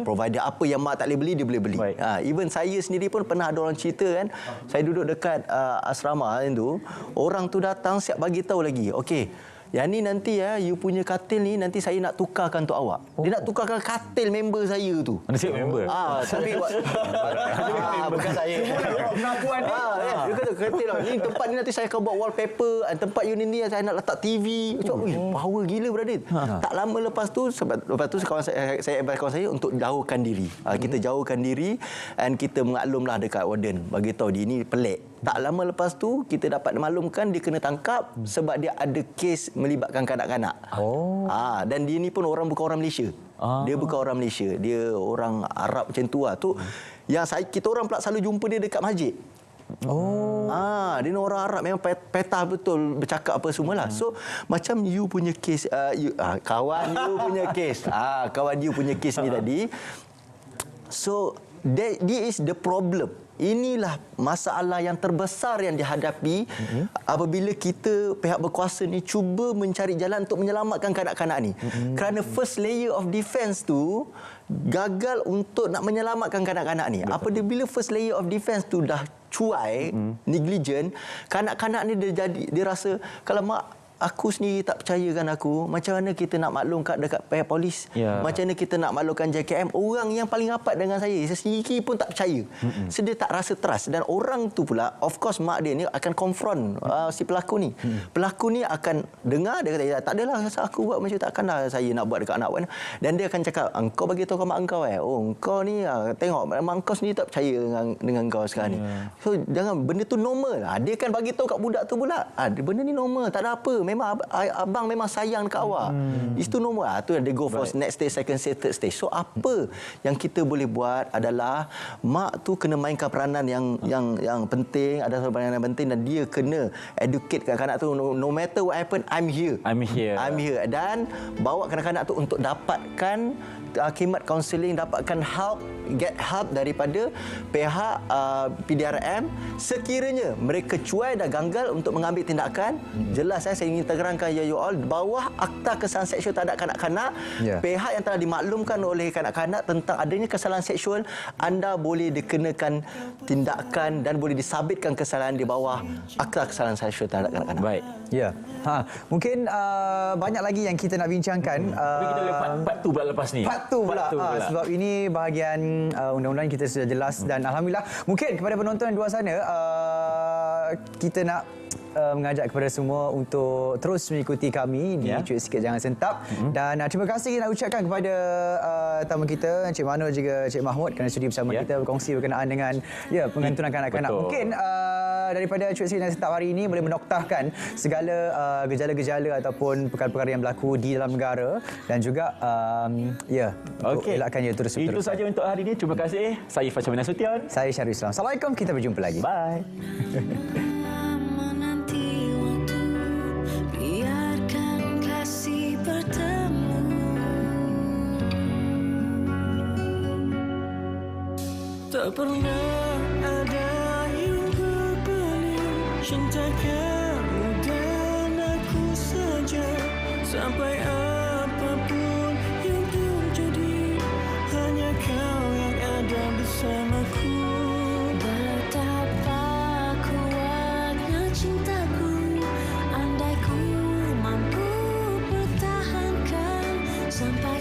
provider apa yang mak tak boleh beli, dia boleh beli. Even saya sendiri pun pernah ada orang cerita kan, saya duduk dekat asrama tu, orang tu datang siap bagi tahu lagi, okey, yang ni nanti you punya katil ni nanti saya nak tukarkan untuk awak. Dia nak tukarkan katil member saya tu. Nasib member? Tapi bukan saya. Pengakuan ni. Dia kata katil ni tempat ni nanti saya akan buat wallpaper, tempat you ni saya nak letak TV. Macam power gila brother. Tak lama lepas tu kawan saya advise kawan saya untuk jauhkan diri. Kita jauhkan diri and kita mengaklumlah dekat warden, bagi tahu dia ni pelik. Tak lama lepas tu kita dapat maklumkan dia kena tangkap sebab dia ada kes melibatkan kanak-kanak. Dan dia ni pun bukan orang Malaysia. Dia bukan orang Malaysia, dia orang Arab macam tu lah. Tu yang kita orang pula selalu jumpa dia dekat masjid. Dia ni orang Arab, memang petah betul bercakap apa semualah. So macam you punya kes, kawan you punya kes. Kawan you punya kes ni tadi. So this is the problem. Inilah masalah yang terbesar yang dihadapi apabila kita pihak berkuasa ni cuba mencari jalan untuk menyelamatkan kanak-kanak ni. Kerana first layer of defense tu gagal untuk nak menyelamatkan kanak-kanak ni. Apabila first layer of defense tu dah cuai, negligent, kanak-kanak ni dia rasa kalau mak aku sendiri tak percayakan aku, macam mana kita nak maklum dekat pihak polis? Macam mana kita nak maklumkan JKM? Orang yang paling rapat dengan saya sendiri pun tak percaya. So dia tak rasa trust. Dan orang tu pula, of course mak dia ni akan confront si pelaku ni. Pelaku ni akan dengar, dia kata, tak adalah aku buat macam tu, takkanlah saya nak buat dekat anak awak. Dan dia akan cakap, engkau bagi tahu kat mak engkau engkau ni tengok mak engkau sendiri tak percaya dengan engkau sekarang ni. So jangan, benda tu normal. Dia akan bagi tahu kat budak tu pula, benda ni normal, tak ada apa. Memang abang memang sayang dekat awak. Itu normal. Tu dia go for next stage, second stage, third stage. So apa yang kita boleh buat adalah mak tu kena mainkan peranan yang penting, ada peranan yang penting, dan dia kena educate kanak-kanak tu, no matter what happen, I'm here. Dan bawa kanak-kanak tu untuk dapatkan khidmat kaunseling, dapatkan get help daripada pihak PDRM. Sekiranya mereka cuai dah gagal untuk mengambil tindakan, jelas saya ingin terangkan you all, bawah Akta Kesalahan Seksual Terhadap Kanak-kanak, pihak yang telah dimaklumkan oleh kanak-kanak tentang adanya kesalahan seksual, anda boleh dikenakan tindakan dan boleh disabitkan kesalahan di bawah Akta Kesalahan Seksual Terhadap Kanak-kanak. Baik. Ya. Mungkin banyak lagi yang kita nak bincangkan. Tapi kita boleh part 2 pula lepas ni. Part 2 pula. Sebab ini bahagian undang-undang kita sudah jelas, dan alhamdulillah mungkin kepada penonton di luar sana, kita nak mengajak kepada semua untuk terus mengikuti kami di Cuit Sikit Jangan Sentap. Dan terima kasih nak ucapkan kepada tamu kita Encik Manur juga Encik Mahmud kerana sudi bersama kita berkongsi berkenaan dengan pengantunan kanak-kanak. Mungkin daripada Cuit Sikit Jangan Sentap hari ini boleh menoktahkan segala gejala-gejala ataupun perkara-perkara yang berlaku di dalam negara, dan juga untuk elakkan terus. Itu saja untuk hari ini. Terima kasih. Saya Faizal bin Nasution. Saya Syarul Islam. Assalamualaikum. Kita berjumpa lagi. Bye. Tak pernah ada yang berpaling, cinta kamu dan aku saja. Sampai apapun yang terjadi, hanya kau yang ada bersamaku. Betapa kuatnya cintaku, andai ku mampu pertahankan sampai